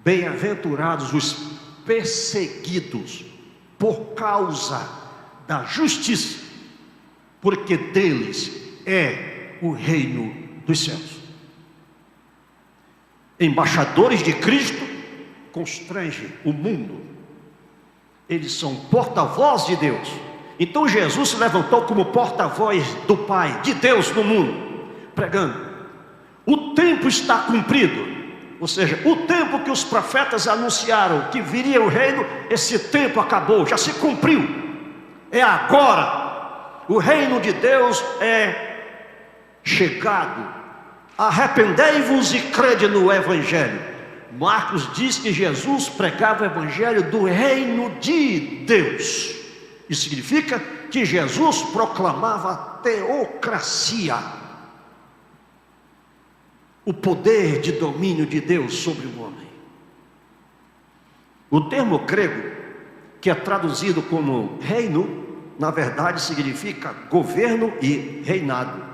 bem-aventurados os perseguidos por causa da justiça, porque deles é o reino dos céus. Embaixadores de Cristo constrangem o mundo. Eles são porta-voz de Deus. Então Jesus se levantou como porta-voz do Pai, de Deus no mundo, pregando: o tempo está cumprido. Ou seja, o tempo que os profetas anunciaram que viria o reino, esse tempo acabou, já se cumpriu. É agora. O reino de Deus é chegado. Arrependei-vos e crede no Evangelho. Marcos diz que Jesus pregava o Evangelho do reino de Deus. Isso significa que Jesus proclamava a teocracia, o poder de domínio de Deus sobre o homem. O termo grego, que é traduzido como reino, na verdade significa governo e reinado.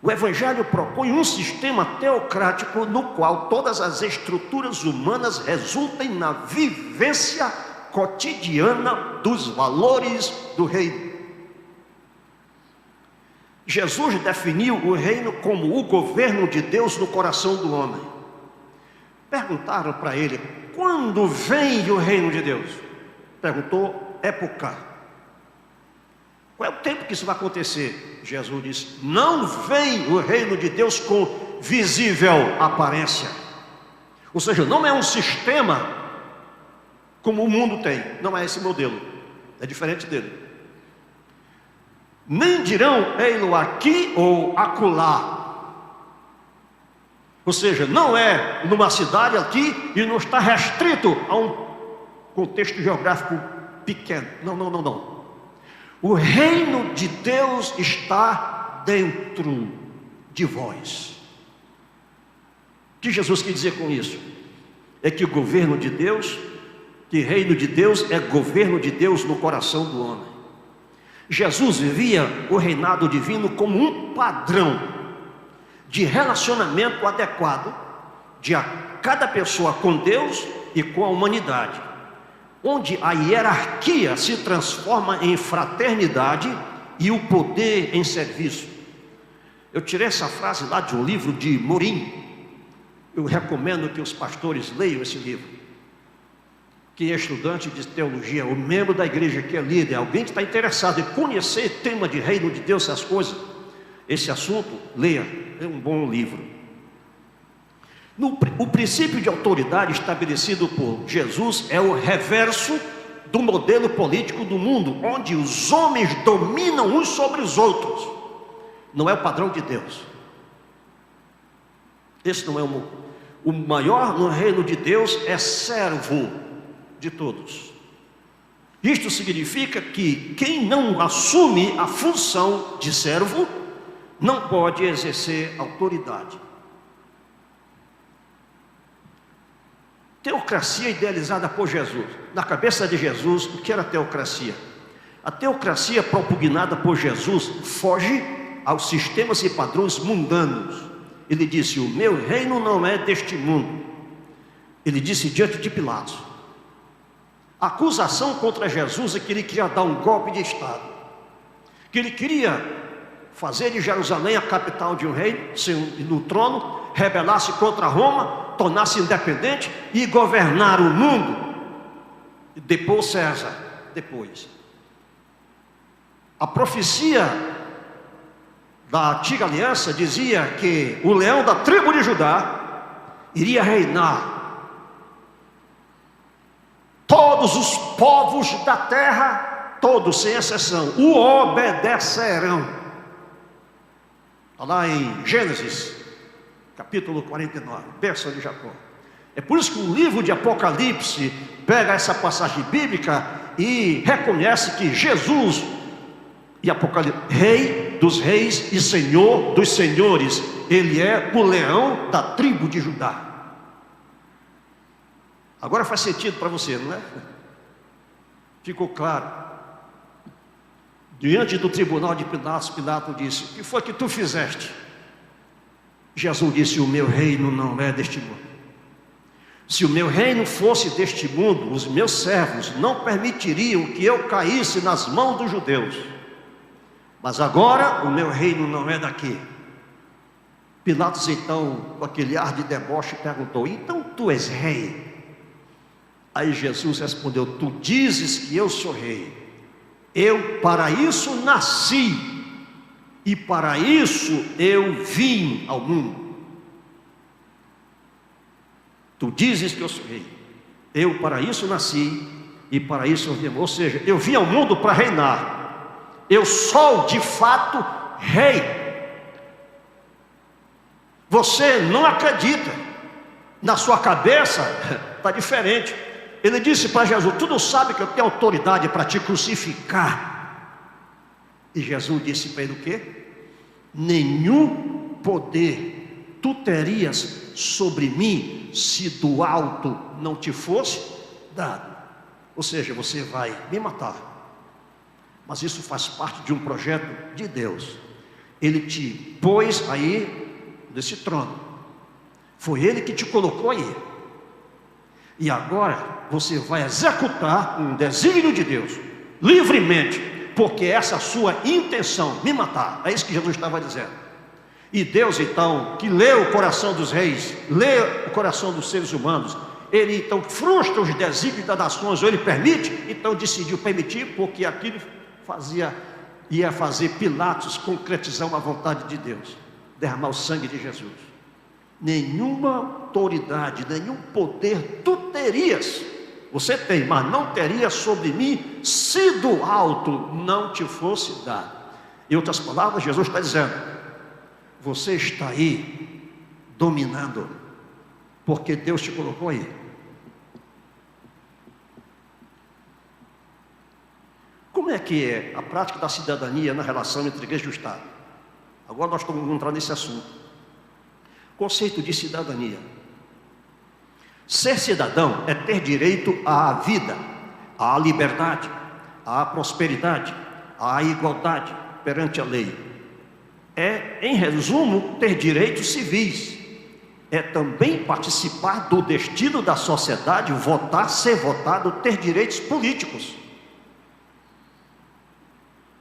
O Evangelho propõe um sistema teocrático no qual todas as estruturas humanas resultem na vivência cotidiana dos valores do reino. Jesus definiu o reino como o governo de Deus no coração do homem. Perguntaram para ele: quando vem o reino de Deus? Perguntou: época. Qual é o tempo que isso vai acontecer? Jesus disse: não vem o reino de Deus com visível aparência. Ou seja, não é um sistema como o mundo tem. Não é esse modelo. É diferente dele. Nem dirão ei-lo aqui ou acolá. Ou seja, não é numa cidade aqui e não está restrito a um contexto geográfico pequeno. Não. O reino de Deus está dentro de vós. O que Jesus quer dizer com isso? É que o governo de Deus, que reino de Deus é governo de Deus no coração do homem. Jesus vivia o reinado divino como um padrão de relacionamento adequado de cada pessoa com Deus e com a humanidade, onde a hierarquia se transforma em fraternidade e o poder em serviço. Eu tirei essa frase lá de um livro de Morim. Eu recomendo que os pastores leiam esse livro. Quem é estudante de teologia, ou membro da igreja que é líder, alguém que está interessado em conhecer tema de reino de Deus, essas coisas, esse assunto, leia, é um bom livro. O princípio de autoridade estabelecido por Jesus é o reverso do modelo político do mundo, onde os homens dominam uns sobre os outros. Não é o padrão de Deus. Esse não é o maior no reino de Deus é servo de todos. Isto significa que quem não assume a função de servo não pode exercer autoridade. Teocracia idealizada por Jesus. Na cabeça de Jesus, o que era teocracia? A teocracia propugnada por Jesus foge aos sistemas e padrões mundanos. Ele disse: o meu reino não é deste mundo. Ele disse diante de Pilatos. A acusação contra Jesus é que ele queria dar um golpe de Estado, que ele queria fazer de Jerusalém a capital de um reino, no trono, rebelar-se contra Roma, tornar-se independente e governar o mundo. Depois César, depois. A profecia da antiga aliança dizia que o leão da tribo de Judá iria reinar. Todos os povos da terra, todos sem exceção, o obedecerão. Está lá em Gênesis capítulo 49, bênção de Jacó. É por isso que o livro de Apocalipse pega essa passagem bíblica e reconhece que Jesus, e Apocalipse, Rei dos reis e Senhor dos senhores, ele é o leão da tribo de Judá. Agora faz sentido para você, não é? Ficou claro. Diante do tribunal de Pilatos, Pilatos disse: o que foi que tu fizeste? Jesus disse: o meu reino não é deste mundo. Se o meu reino fosse deste mundo, os meus servos não permitiriam que eu caísse nas mãos dos judeus. Mas agora o meu reino não é daqui. Pilatos então, com aquele ar de deboche, perguntou: então tu és rei? Aí Jesus respondeu: tu dizes que eu sou rei. Eu para isso nasci, e para isso eu vim ao mundo. Tu dizes que eu sou rei. Eu para isso nasci, e para isso eu vim. Ou seja, eu vim ao mundo para reinar. Eu sou de fato rei. Você não acredita. Na sua cabeça está diferente. Ele disse para Jesus: tu não sabe que eu tenho autoridade para te crucificar? E Jesus disse para ele o quê? Nenhum poder tu terias sobre mim se do alto não te fosse dado. Ou seja, você vai me matar, mas isso faz parte de um projeto de Deus. Ele te pôs aí nesse trono. Foi Ele que te colocou aí. E agora você vai executar um desígnio de Deus, livremente, porque essa é a sua intenção, me matar. É isso que Jesus estava dizendo. E Deus então, que lê o coração dos reis, lê o coração dos seres humanos, Ele então frustra os desígnios das nações, ou Ele permite, então decidiu permitir, porque aquilo ia fazer Pilatos concretizar uma vontade de Deus, derramar o sangue de Jesus. Nenhuma autoridade, nenhum poder tu terias, você tem, mas não teria sobre mim, se do alto não te fosse dado. Em outras palavras, Jesus está dizendo: você está aí dominando, porque Deus te colocou aí. Como é que é a prática da cidadania na relação entre igreja e o Estado? Agora nós vamos entrar nesse assunto. Conceito de cidadania. Ser cidadão é ter direito à vida, à liberdade, à prosperidade, à igualdade perante a lei. É, em resumo, ter direitos civis. É também participar do destino da sociedade, votar, ser votado, ter direitos políticos.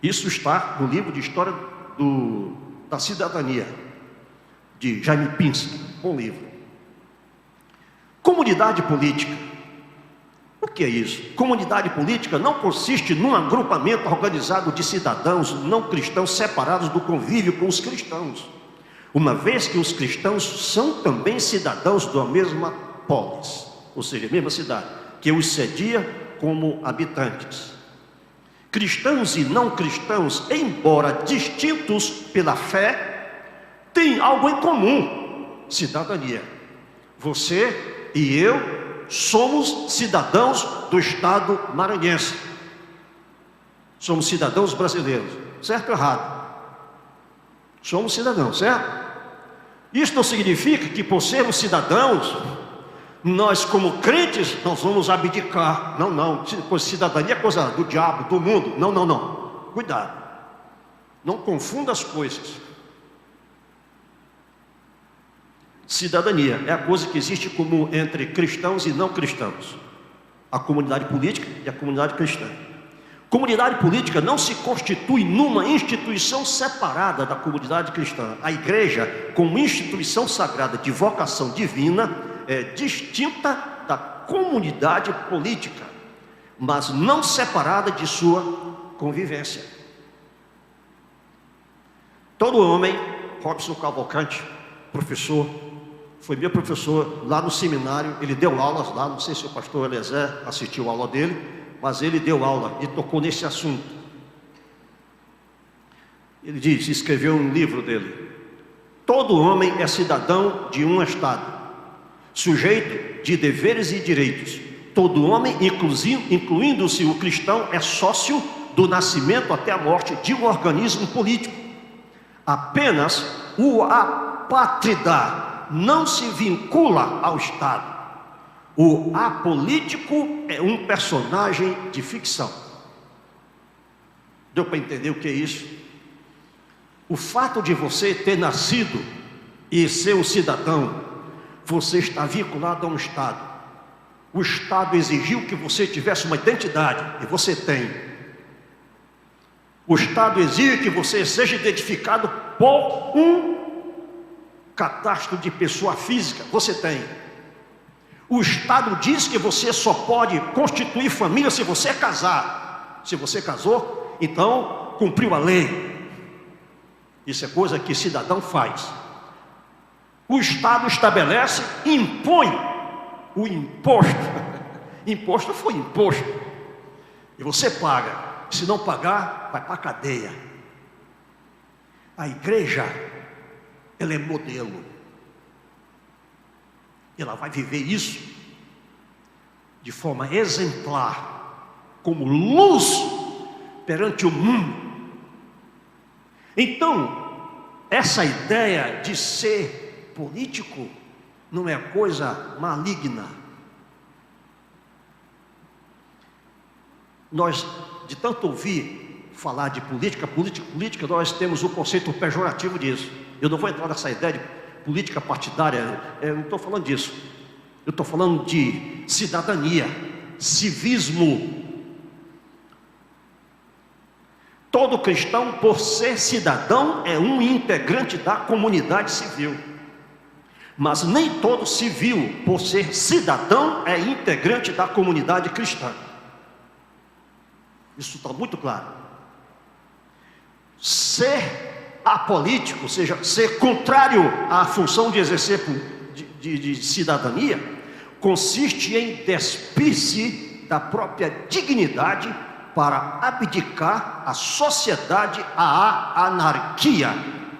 Isso está no livro de História da Cidadania, de Jaime Pinsky, bom livro. Comunidade política. O que é isso? Comunidade política não consiste num agrupamento organizado de cidadãos não cristãos separados do convívio com os cristãos, uma vez que os cristãos são também cidadãos da mesma polis, ou seja, a mesma cidade, que os cedia como habitantes. Cristãos e não cristãos, embora distintos pela fé, têm algo em comum: cidadania. Você e eu somos cidadãos do Estado maranhense, somos cidadãos brasileiros, certo ou errado? Somos cidadãos, certo? Isso não significa que por sermos cidadãos, nós como crentes, nós vamos abdicar. Não, não, cidadania é coisa do diabo, do mundo. Não, não, não, cuidado, não confunda as coisas. Cidadania é a coisa que existe comum entre cristãos e não cristãos, a comunidade política e a comunidade cristã. Comunidade política não se constitui numa instituição separada da comunidade cristã. A igreja, como instituição sagrada de vocação divina, é distinta da comunidade política, mas não separada de sua convivência. Todo homem, Robson Cavalcante, professor, foi meu professor lá no seminário, ele deu aulas lá, não sei se o pastor Eliezer assistiu a aula dele, mas ele deu aula e tocou nesse assunto. Ele disse, escreveu um livro dele: todo homem é cidadão de um Estado, sujeito de deveres e direitos. Todo homem, incluindo-se o cristão, é sócio do nascimento até a morte de um organismo político. Apenas o apátrida não se vincula ao Estado. O apolítico é um personagem de ficção. Deu para entender o que é isso? O fato de você ter nascido e ser um cidadão, você está vinculado a um Estado. O Estado exigiu que você tivesse uma identidade, e você tem. O Estado exige que você seja identificado por um cadastro de pessoa física, você tem. O Estado diz que você só pode constituir família se você casar. Se você casou, então cumpriu a lei. Isso é coisa que cidadão faz. O Estado estabelece, impõe o imposto. Imposto foi imposto. E você paga. Se não pagar, vai para a cadeia. A igreja, ela é modelo. Ela vai viver isso de forma exemplar, como luz perante o mundo. Então, essa ideia de ser político não é coisa maligna. Nós, de tanto ouvir falar de política, nós temos o conceito pejorativo disso. Eu não vou entrar nessa ideia de política partidária, eu não estou falando disso. Eu estou falando de cidadania, civismo. Todo cristão, por ser cidadão, é um integrante da comunidade civil. Mas nem todo civil, por ser cidadão, é integrante da comunidade cristã. Isso está muito claro. Ser apolítico, ou seja, ser contrário à função de exercer de cidadania, consiste em despir-se da própria dignidade para abdicar a sociedade à anarquia,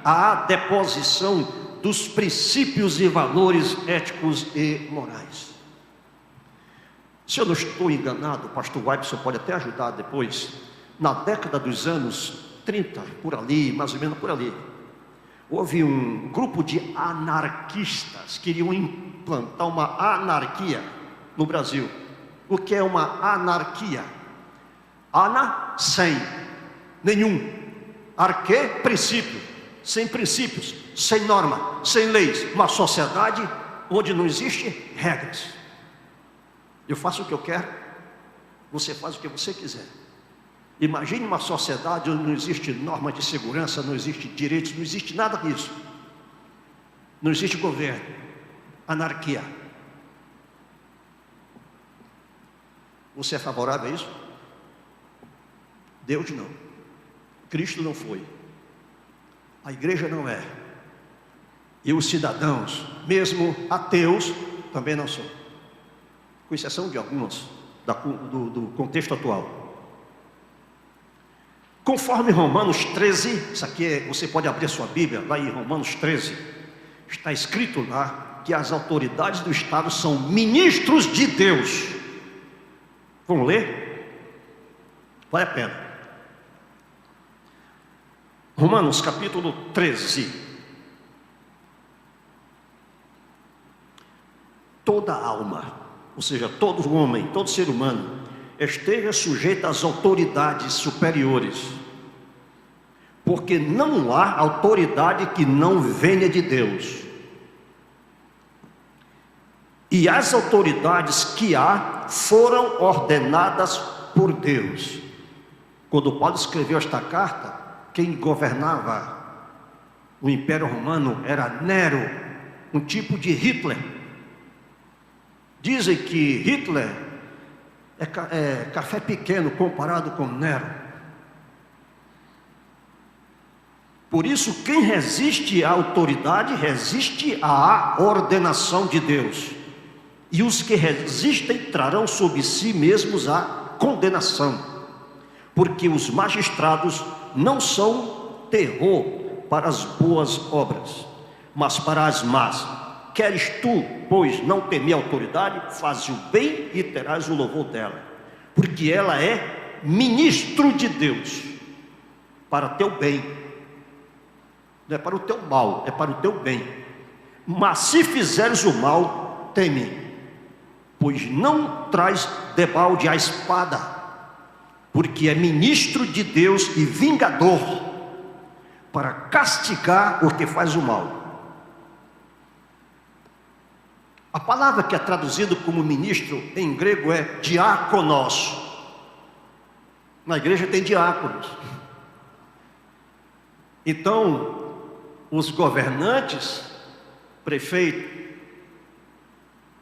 à deposição dos princípios e valores éticos e morais. Se eu não estou enganado, o pastor Wybson pode até ajudar depois, na década dos anos 30, por ali, mais ou menos por ali, houve um grupo de anarquistas que queriam implantar uma anarquia no Brasil. O que é uma anarquia? Ana, sem nenhum. Arque, princípio. Sem princípios, sem norma, sem leis. Uma sociedade onde não existe regras. Eu faço o que eu quero, você faz o que você quiser. Imagine uma sociedade onde não existe norma de segurança, não existe direitos, não existe nada disso. Não existe governo. Anarquia. Você é favorável a isso? Deus não. Cristo não foi. A igreja não é. E os cidadãos, mesmo ateus, também não são. Com exceção de alguns do contexto atual. Conforme Romanos 13, isso aqui você pode abrir sua Bíblia, lá em Romanos 13, está escrito lá que as autoridades do Estado são ministros de Deus. Vamos ler? Vale a pena. Romanos capítulo 13. Toda alma, ou seja, todo homem, todo ser humano, esteja sujeito às autoridades superiores, porque não há autoridade que não venha de Deus. E as autoridades que há foram ordenadas por Deus. Quando Paulo escreveu esta carta, quem governava o Império Romano era Nero, um tipo de Hitler. Dizem que Hitler é café pequeno comparado com Nero. Por isso, quem resiste à autoridade, resiste à ordenação de Deus. E os que resistem trarão sobre si mesmos a condenação. Porque os magistrados não são terror para as boas obras, mas para as más. Queres tu, pois, não temer a autoridade, faz o bem e terás o louvor dela, porque ela é ministro de Deus, para teu bem, não é para o teu mal, é para o teu bem. Mas se fizeres o mal, teme, pois não traz debalde a espada, porque é ministro de Deus e vingador, para castigar o que faz o mal. A palavra que é traduzida como ministro em grego é diáconos. Na igreja tem diáconos. Então, os governantes, prefeito,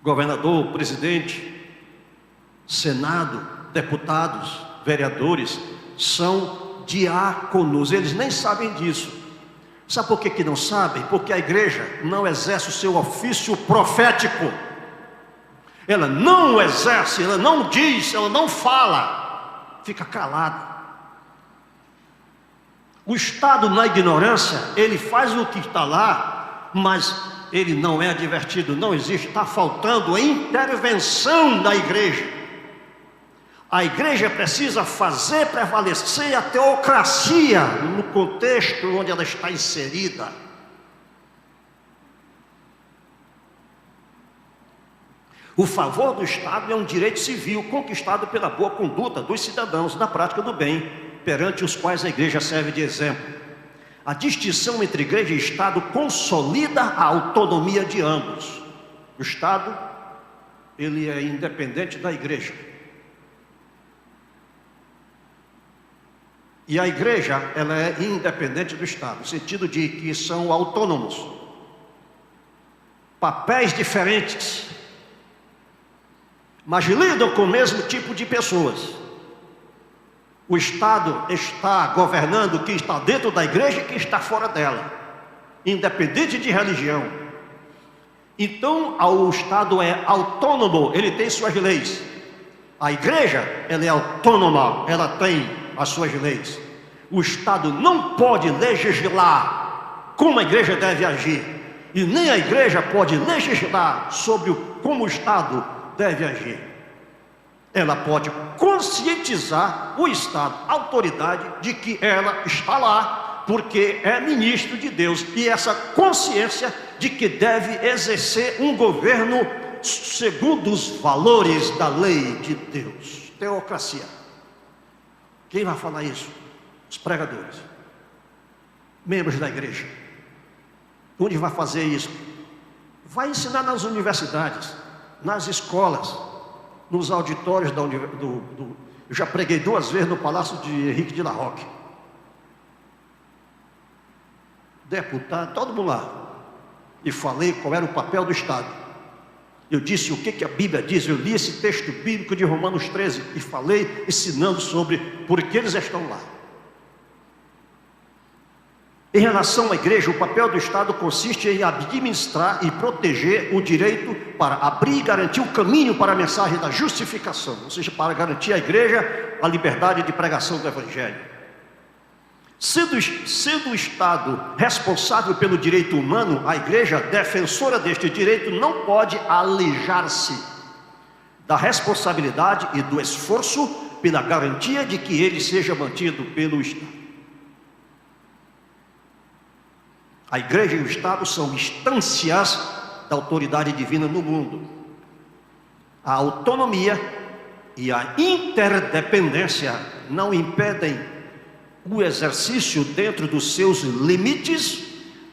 governador, presidente, senado, deputados, vereadores, são diáconos. Eles nem sabem disso. Sabe por que não sabem? Porque a igreja não exerce o seu ofício profético. Ela não exerce, ela não diz, ela não fala, fica calada. O Estado, na ignorância, ele faz o que está lá, mas ele não é advertido, não existe, está faltando a intervenção da igreja. A igreja precisa fazer prevalecer a teocracia no contexto onde ela está inserida. O favor do Estado é um direito civil conquistado pela boa conduta dos cidadãos na prática do bem. perante os quais a igreja serve de exemplo. A distinção entre igreja e Estado consolida a autonomia de ambos. O Estado, ele é independente da igreja. E a igreja, ela é independente do Estado, no sentido de que são autônomos. Papéis diferentes, mas lidam com o mesmo tipo de pessoas. O Estado está governando quem está dentro da igreja e quem está fora dela, independente de religião. Então, o Estado é autônomo, ele tem suas leis. A igreja, ela é autônoma, ela tem as suas leis. O Estado não pode legislar como a igreja deve agir, e nem a igreja pode legislar sobre como o Estado deve agir. Ela pode conscientizar o Estado, a autoridade, de que ela está lá porque é ministro de Deus, e essa consciência de que deve exercer um governo segundo os valores da lei de Deus. Teocracia. Quem vai falar isso? Os pregadores, membros da igreja. Onde vai fazer isso? Vai ensinar nas universidades, nas escolas, nos auditórios eu já preguei 2 vezes no Palácio de Henrique de La Roque. Deputado, todo mundo lá. E falei qual era o papel do Estado. Eu disse o que a Bíblia diz. Eu li esse texto bíblico de Romanos 13 e falei ensinando sobre por que eles estão lá. Em relação à igreja, o papel do Estado consiste em administrar e proteger o direito para abrir e garantir o caminho para a mensagem da justificação, ou seja, para garantir à igreja a liberdade de pregação do Evangelho. Sendo o Estado responsável pelo direito humano, a igreja, defensora deste direito, não pode alijar-se da responsabilidade e do esforço pela garantia de que ele seja mantido pelo Estado. A igreja e o Estado são instâncias da autoridade divina no mundo. A autonomia e a interdependência não impedem o exercício dentro dos seus limites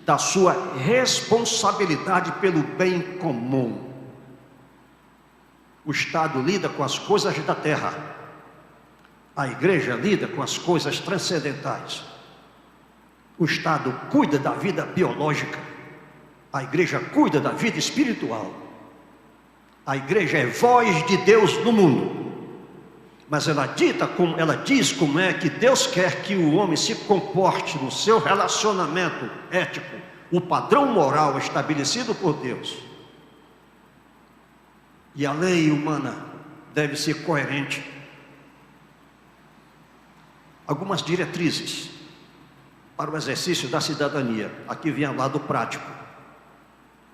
da sua responsabilidade pelo bem comum. O Estado lida com as coisas da terra. A igreja lida com as coisas transcendentais. O Estado cuida da vida biológica, a igreja cuida da vida espiritual. A igreja é voz de Deus no mundo, mas ela diz como é que Deus quer que o homem se comporte no seu relacionamento ético, o padrão moral estabelecido por Deus. E a lei humana deve ser coerente. Algumas diretrizes para o exercício da cidadania. Aqui vem ao lado prático.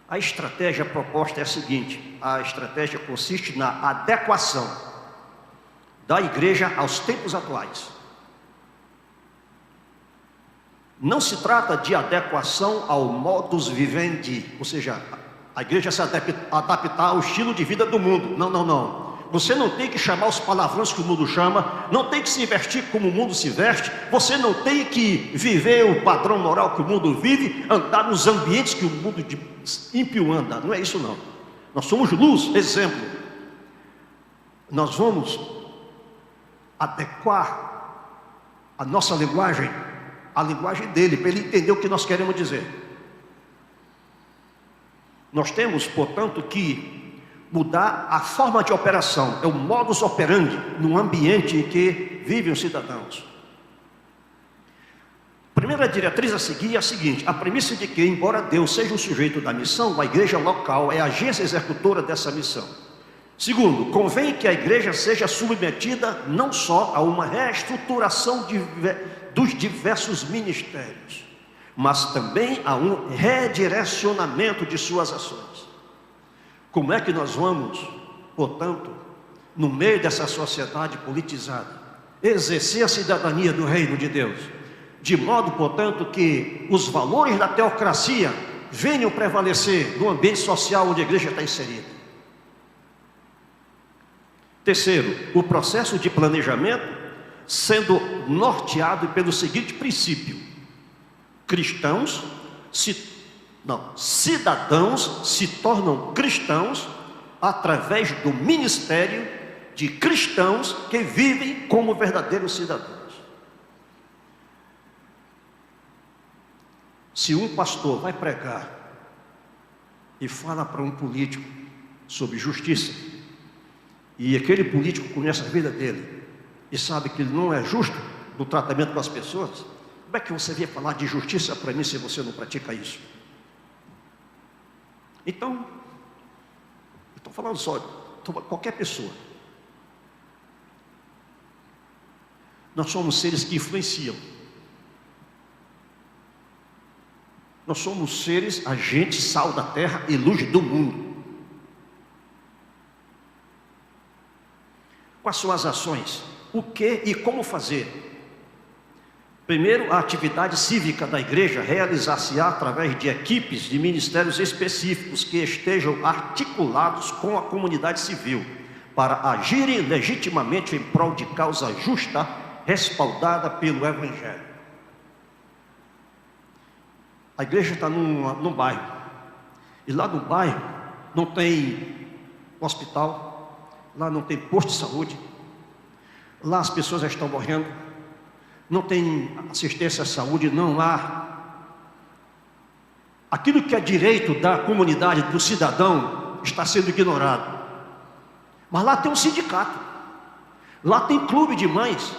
A estratégia proposta é a seguinte: a estratégia consiste na adequação da igreja aos tempos atuais. Não se trata de adequação ao modus vivendi, ou seja, a igreja se adaptar ao estilo de vida do mundo. Não. Você não tem que chamar os palavrões que o mundo chama, não tem que se vestir como o mundo se veste, você não tem que viver o padrão moral que o mundo vive, andar nos ambientes que o mundo ímpio anda. Não é isso não. Nós somos luz, exemplo. Nós vamos adequar a nossa linguagem à linguagem dele, para ele entender o que nós queremos dizer. Nós temos, portanto, que mudar a forma de operação, é o modus operandi no ambiente em que vivem os cidadãos. A primeira diretriz a seguir é a seguinte: a premissa de que, embora Deus seja o sujeito da missão, a igreja local é a agência executora dessa missão. Segundo, convém que a igreja seja submetida não só a uma reestruturação dos diversos ministérios, mas também a um redirecionamento de suas ações. Como é que nós vamos, portanto, no meio dessa sociedade politizada, exercer a cidadania do reino de Deus, de modo, portanto, que os valores da teocracia venham prevalecer no ambiente social onde a igreja está inserida? Terceiro, o processo de planejamento sendo norteado pelo seguinte princípio: cidadãos se tornam cristãos através do ministério de cristãos que vivem como verdadeiros cidadãos. Se um pastor vai pregar e fala para um político sobre justiça, e aquele político conhece a vida dele e sabe que ele não é justo no tratamento com as pessoas, como é que você vem falar de justiça para mim se você não pratica isso? Então, eu estou falando só, qualquer pessoa. Nós somos seres que influenciam. Nós somos seres, agentes, sal da terra e luz do mundo. Quais são as ações? O que e como fazer? Primeiro, a atividade cívica da igreja realizar-se-á através de equipes de ministérios específicos que estejam articulados com a comunidade civil, para agirem legitimamente em prol de causa justa, respaldada pelo Evangelho. A igreja está num bairro, e lá no bairro não tem hospital, lá não tem posto de saúde, lá as pessoas já estão morrendo, não tem assistência à saúde, não há aquilo que é direito da comunidade, do cidadão, está sendo ignorado. Mas lá tem um sindicato, lá tem clube de mães,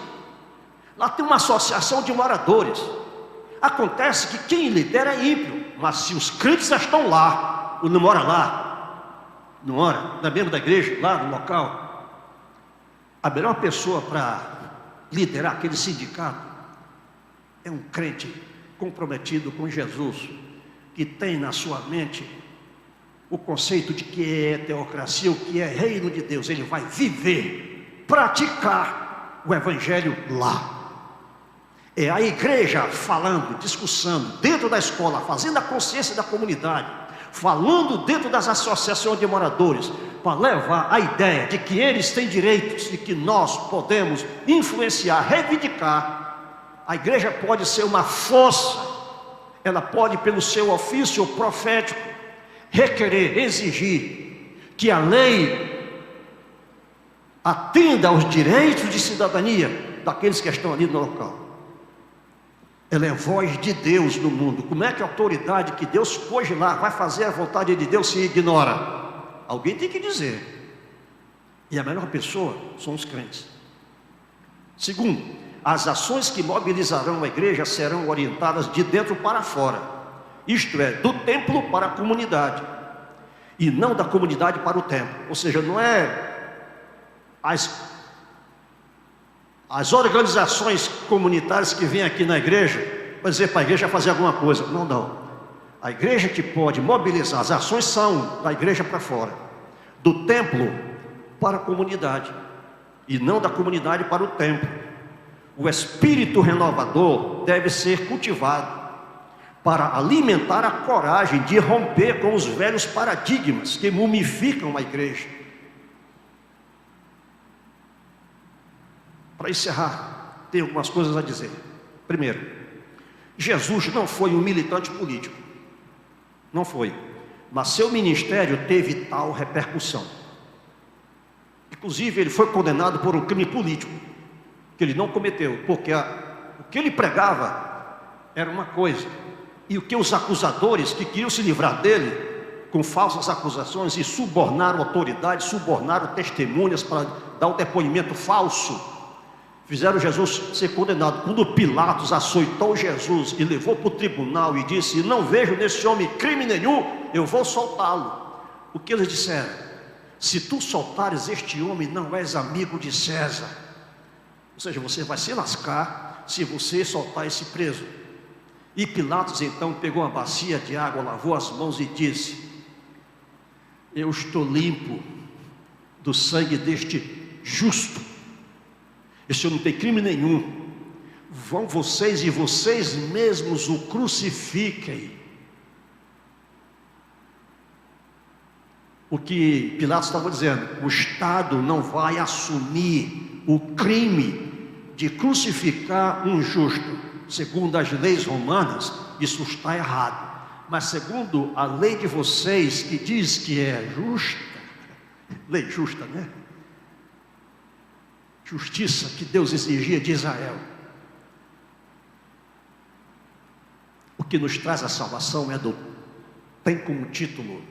lá tem uma associação de moradores. Acontece que quem lidera é ímpio, mas se os crentes já estão lá, ou não mora lá, não mora, não é membro da igreja, lá no local, a melhor pessoa para liderar aquele sindicato é um crente comprometido com Jesus, que tem na sua mente o conceito de que é teocracia, o que é reino de Deus. Ele vai viver, praticar o evangelho lá. É a igreja falando, discussando dentro da escola, fazendo a consciência da comunidade, falando dentro das associações de moradores, para levar a ideia de que eles têm direitos e que nós podemos influenciar, reivindicar. A igreja pode ser uma força, ela pode, pelo seu ofício profético, requerer, exigir que a lei atenda aos direitos de cidadania daqueles que estão ali no local. Ela é voz de Deus no mundo. Como é que a autoridade que Deus pôs lá vai fazer a vontade de Deus se ignora? Alguém tem que dizer. E a melhor pessoa são os crentes. Segundo, as ações que mobilizarão a igreja serão orientadas de dentro para fora. Isto é, do templo para a comunidade, e não da comunidade para o templo. Ou seja, não é as organizações comunitárias que vêm aqui na igreja para dizer para a igreja fazer alguma coisa. Não, não. A igreja que pode mobilizar, as ações são da igreja para fora, do templo para a comunidade, e não da comunidade para o templo. O espírito renovador deve ser cultivado para alimentar a coragem de romper com os velhos paradigmas que mumificam a igreja. Para encerrar, tenho algumas coisas a dizer. Primeiro, Jesus não foi um militante político, não foi, mas seu ministério teve tal repercussão. Inclusive, ele foi condenado por um crime político que ele não cometeu, porque o que ele pregava era uma coisa, e o que os acusadores que queriam se livrar dele com falsas acusações e subornaram autoridades, subornaram testemunhas para dar um depoimento falso, fizeram Jesus ser condenado. Quando Pilatos açoitou Jesus e levou para o tribunal e disse: não vejo nesse homem crime nenhum, eu vou soltá-lo. O que eles disseram? Se tu soltares este homem, não és amigo de César. Ou seja, você vai se lascar se você soltar esse preso. E Pilatos então pegou uma bacia de água, lavou as mãos e disse: eu estou limpo do sangue deste justo, esse homem não tem crime nenhum, vão vocês e vocês mesmos o crucifiquem. O que Pilatos estava dizendo: o Estado não vai assumir o crime de crucificar um justo. Segundo as leis romanas, isso está errado. Mas segundo a lei de vocês, que diz que é justa, lei justa, né? Justiça que Deus exigia de Israel. O que nos traz a salvação tem como título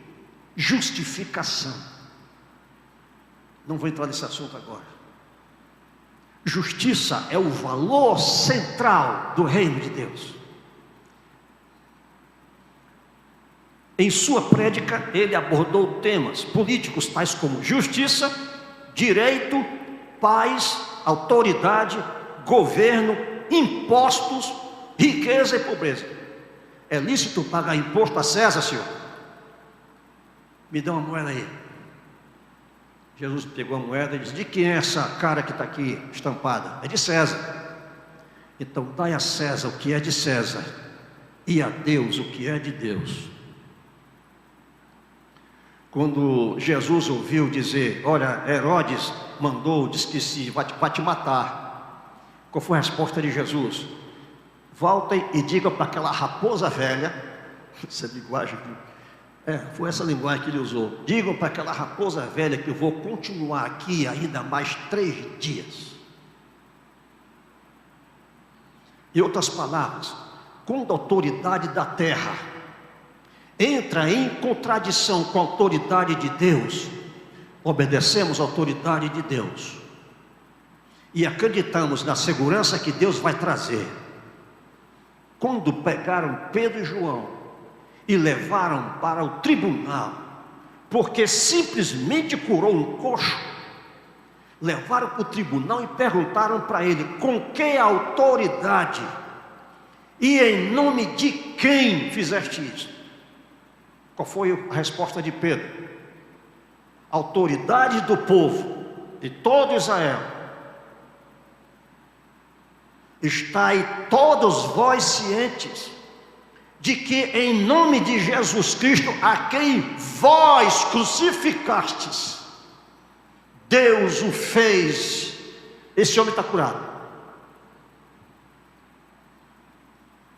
justificação. Não vou entrar nesse assunto agora. Justiça é o valor central do reino de Deus. Em sua prédica, ele abordou temas políticos tais como justiça, direito, paz, autoridade, governo, impostos, riqueza e pobreza. É lícito pagar imposto a César, senhor? Me dá uma moeda aí. Jesus pegou a moeda e disse: de quem é essa cara que está aqui estampada? É de César. Então dai a César o que é de César, e a Deus o que é de Deus. Quando Jesus ouviu dizer: olha, Herodes mandou, disse que vai te matar. Qual foi a resposta de Jesus? Voltem e digam para aquela raposa velha, essa linguagem, foi essa linguagem que ele usou. Digam para aquela raposa velha que eu vou continuar aqui ainda mais 3 dias. Em outras palavras, quando a autoridade da terra entra em contradição com a autoridade de Deus, obedecemos a autoridade de Deus e acreditamos na segurança que Deus vai trazer. Quando pegaram Pedro e João e levaram para o tribunal, porque simplesmente curou um coxo, levaram para o tribunal e perguntaram para ele: com que autoridade e em nome de quem fizeste isso? Qual foi a resposta de Pedro? Autoridade do povo, de todo Israel. Estai todos vós cientes de que em nome de Jesus Cristo, a quem vós crucificastes, Deus o fez. Esse homem está curado.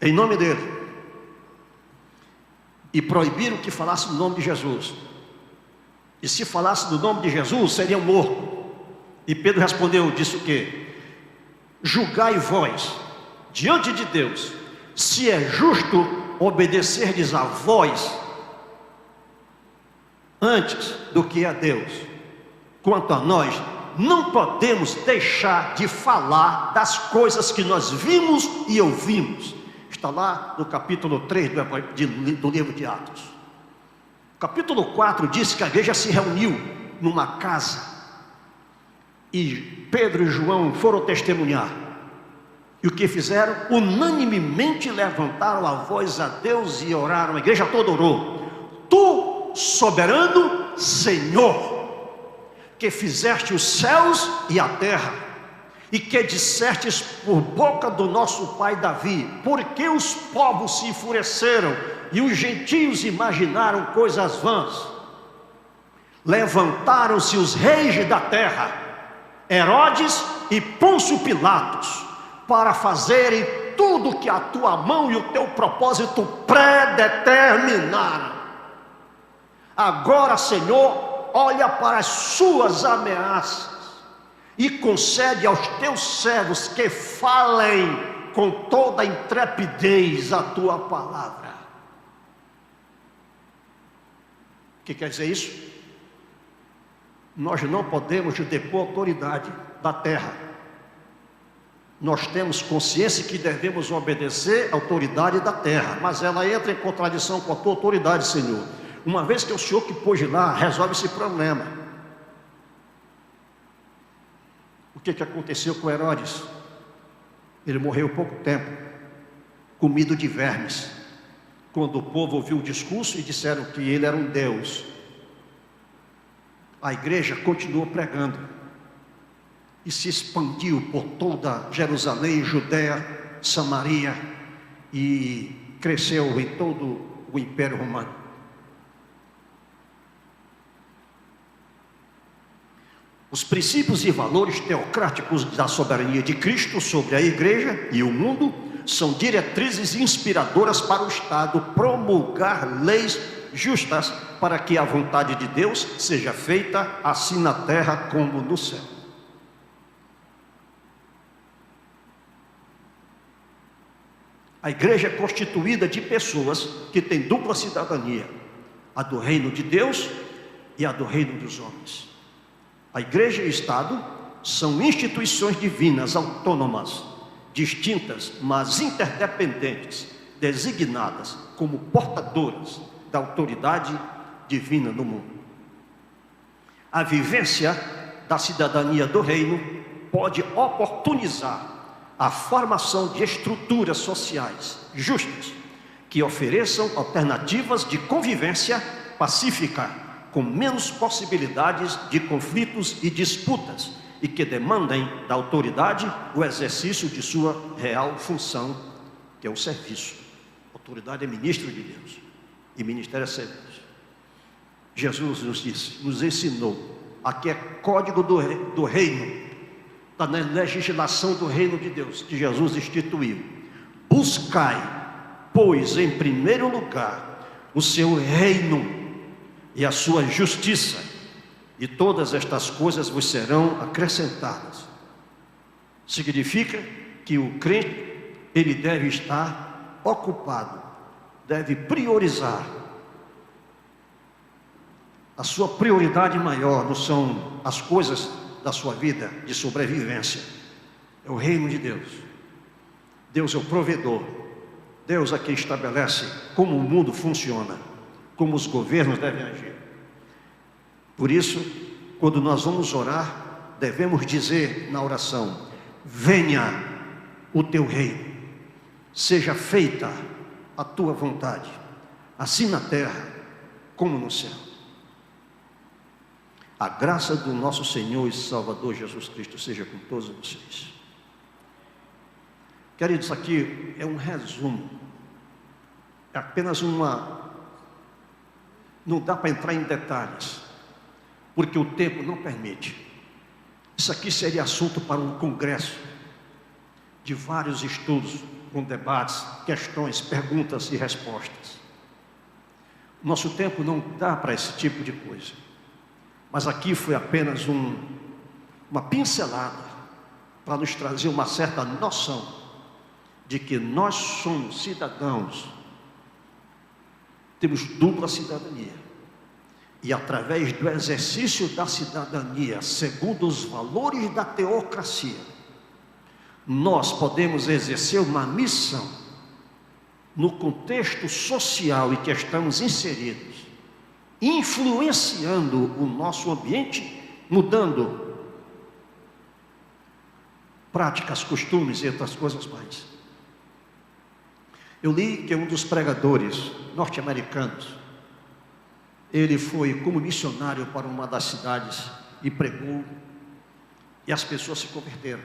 Em nome dele. E proibiram que falasse no nome de Jesus. E se falasse no nome de Jesus, seriam mortos. E Pedro respondeu, disse o quê? Julgai vós, diante de Deus, se é justo obedecerdes a vós, antes do que a Deus. Quanto a nós, não podemos deixar de falar das coisas que nós vimos e ouvimos. Está lá no capítulo 3 do livro de Atos. Capítulo 4 diz que a igreja se reuniu numa casa e Pedro e João foram testemunhar. E o que fizeram? Unanimemente levantaram a voz a Deus e oraram. A igreja toda orou. Tu, soberano Senhor, que fizeste os céus e a terra, e que dissestes por boca do nosso pai Davi: porque os povos se enfureceram e os gentios imaginaram coisas vãs. Levantaram-se os reis da terra, Herodes e Pôncio Pilatos, para fazerem tudo que a tua mão e o teu propósito predeterminaram. Agora, Senhor, olha para as suas ameaças e concede aos teus servos que falem com toda a intrepidez a tua palavra. O que quer dizer isso? Nós não podemos depor a autoridade da terra. Nós temos consciência que devemos obedecer à autoridade da terra, mas ela entra em contradição com a tua autoridade, Senhor. Uma vez que é o Senhor que pôs lá, resolve esse problema. O que aconteceu com Herodes? Ele morreu há pouco tempo, comido de vermes, quando o povo ouviu o discurso e disseram que ele era um Deus. A igreja continuou pregando e se expandiu por toda Jerusalém, Judéia, Samaria, e cresceu em todo o Império Romano. Os princípios e valores teocráticos da soberania de Cristo sobre a igreja e o mundo são diretrizes inspiradoras para o Estado promulgar leis justas para que a vontade de Deus seja feita assim na terra como no céu. A igreja é constituída de pessoas que têm dupla cidadania, a do reino de Deus e a do reino dos homens. A igreja e o Estado são instituições divinas autônomas, distintas, mas interdependentes, designadas como portadoras da autoridade divina no mundo. A vivência da cidadania do reino pode oportunizar a formação de estruturas sociais justas que ofereçam alternativas de convivência pacífica, com menos possibilidades de conflitos e disputas, e que demandem da autoridade o exercício de sua real função, que é o serviço. A autoridade é ministro de Deus e ministério é serviço. Jesus nos disse, nos ensinou, aqui é código do reino, está na legislação do reino de Deus, que Jesus instituiu. Buscai, pois, em primeiro lugar, o seu reino e a sua justiça, e todas estas coisas vos serão acrescentadas. Significa que o crente, ele deve estar ocupado, deve priorizar. A sua prioridade maior não são as coisas da sua vida de sobrevivência, é o reino de Deus. Deus é o provedor, Deus é quem estabelece como o mundo funciona, como os governos devem agir. Por isso, quando nós vamos orar, devemos dizer na oração: venha o teu reino, seja feita a tua vontade, assim na terra como no céu. A graça do nosso Senhor e Salvador Jesus Cristo seja com todos vocês. Queridos, aqui é um resumo, é apenas não dá para entrar em detalhes, porque o tempo não permite. Isso aqui seria assunto para um congresso de vários estudos, com debates, questões, perguntas e respostas. Nosso tempo não dá para esse tipo de coisa, mas aqui foi apenas uma pincelada para nos trazer uma certa noção de que nós somos cidadãos, temos dupla cidadania, e através do exercício da cidadania, segundo os valores da teocracia, nós podemos exercer uma missão no contexto social em que estamos inseridos, influenciando o nosso ambiente, mudando práticas, costumes e outras coisas mais. Eu li que um dos pregadores norte-americanos, ele foi como missionário para uma das cidades e pregou, e as pessoas se converteram.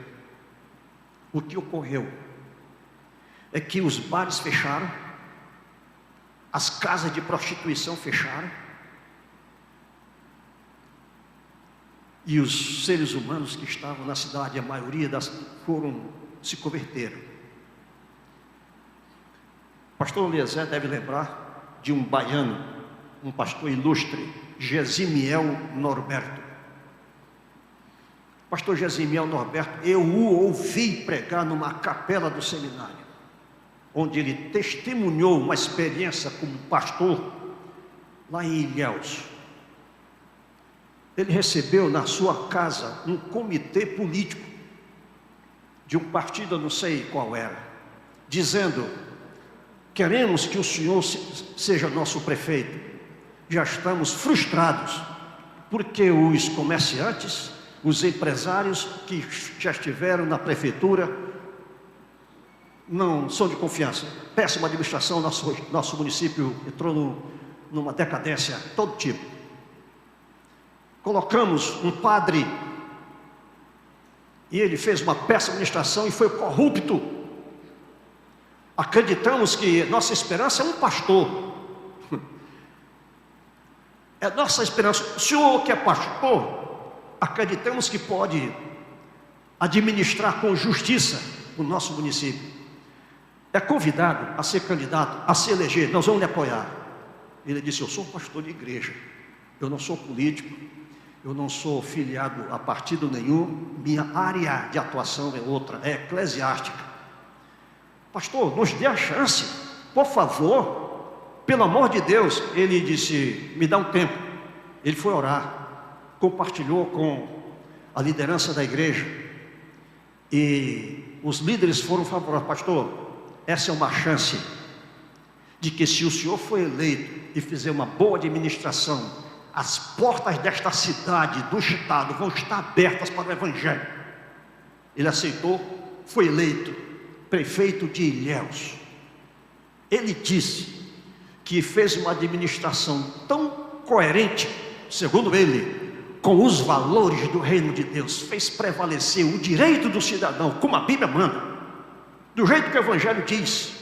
O que ocorreu é que os bares fecharam, as casas de prostituição fecharam, e os seres humanos que estavam na cidade, a maioria se converteram. O pastor Eliezer deve lembrar de um baiano, um pastor ilustre, Gesimiel Norberto. Pastor Gesimiel Norberto, eu o ouvi pregar numa capela do seminário, onde ele testemunhou uma experiência como pastor lá em Ilhéus. Ele recebeu na sua casa um comitê político de um partido, eu não sei qual era, dizendo: queremos que o senhor seja nosso prefeito. Já estamos frustrados, porque os comerciantes, os empresários que já estiveram na prefeitura não são de confiança. Péssima administração, nosso município entrou numa decadência de todo tipo. Colocamos um padre e ele fez uma péssima administração e foi corrupto. Acreditamos que nossa esperança é um pastor. É nossa esperança. O senhor que é pastor, acreditamos que pode administrar com justiça o nosso município, é convidado a ser candidato, a se eleger, nós vamos lhe apoiar. Ele disse: eu sou pastor de igreja, eu não sou político, eu não sou filiado a partido nenhum, minha área de atuação é outra, é eclesiástica. Pastor, nos dê a chance, por favor, pelo amor de Deus. Ele disse: me dá um tempo. Ele foi orar, compartilhou com a liderança da igreja, e os líderes foram favoráveis. Pastor, essa é uma chance de que, se o senhor for eleito e fizer uma boa administração, as portas desta cidade, do estado, vão estar abertas para o evangelho. Ele aceitou, foi eleito prefeito de Ilhéus. Ele disse que fez uma administração tão coerente, segundo ele, com os valores do reino de Deus, fez prevalecer o direito do cidadão, como a Bíblia manda, do jeito que o evangelho diz.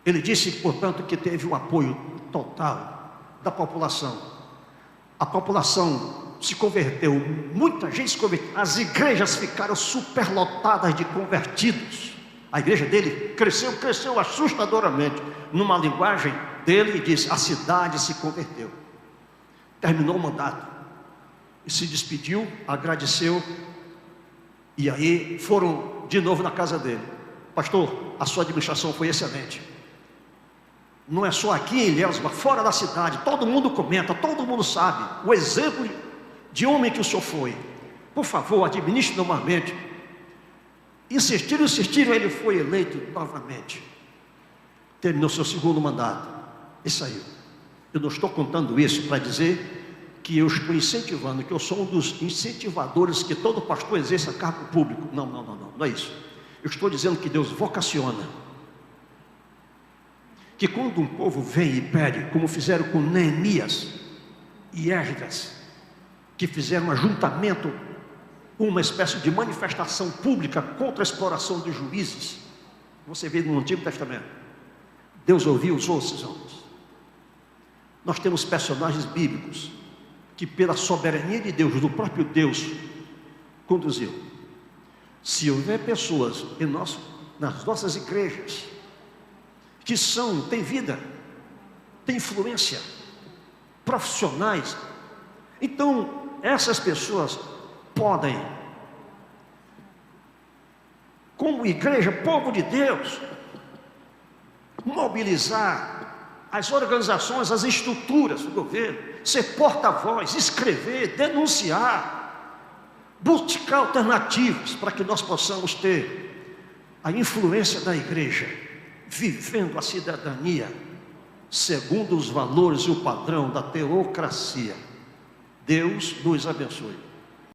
Ele disse, portanto, que teve o apoio total da população. A população se converteu, muita gente se converteu, as igrejas ficaram superlotadas de convertidos. A igreja dele cresceu assustadoramente. Numa linguagem dele, diz: a cidade se converteu. Terminou o mandato e se despediu, agradeceu, e aí foram de novo na casa dele: pastor, a sua administração foi excelente. Não é só aqui em Ilhéus, mas fora da cidade, todo mundo comenta, todo mundo sabe o exemplo de homem que o senhor foi. Por favor, administre novamente. Insistiram, ele foi eleito novamente. Terminou seu segundo mandato e saiu. Eu não estou contando isso para dizer que eu estou incentivando, que eu sou um dos incentivadores que todo pastor exerça cargo público. Não é isso. Eu estou dizendo que Deus vocaciona, que quando um povo vem e pede, como fizeram com Neemias e Esdras, que fizeram um ajuntamento, uma espécie de manifestação pública contra a exploração dos juízes, você vê no Antigo Testamento, Deus ouviu os homens. Nós temos personagens bíblicos que, pela soberania de Deus, do próprio Deus, conduziu. Se houver pessoas nas nossas igrejas que têm vida, têm influência, profissionais, então essas pessoas podem, como igreja, povo de Deus, mobilizar as organizações, as estruturas do governo, ser porta-voz, escrever, denunciar, buscar alternativas para que nós possamos ter a influência da igreja, vivendo a cidadania segundo os valores e o padrão da teocracia. Deus nos abençoe.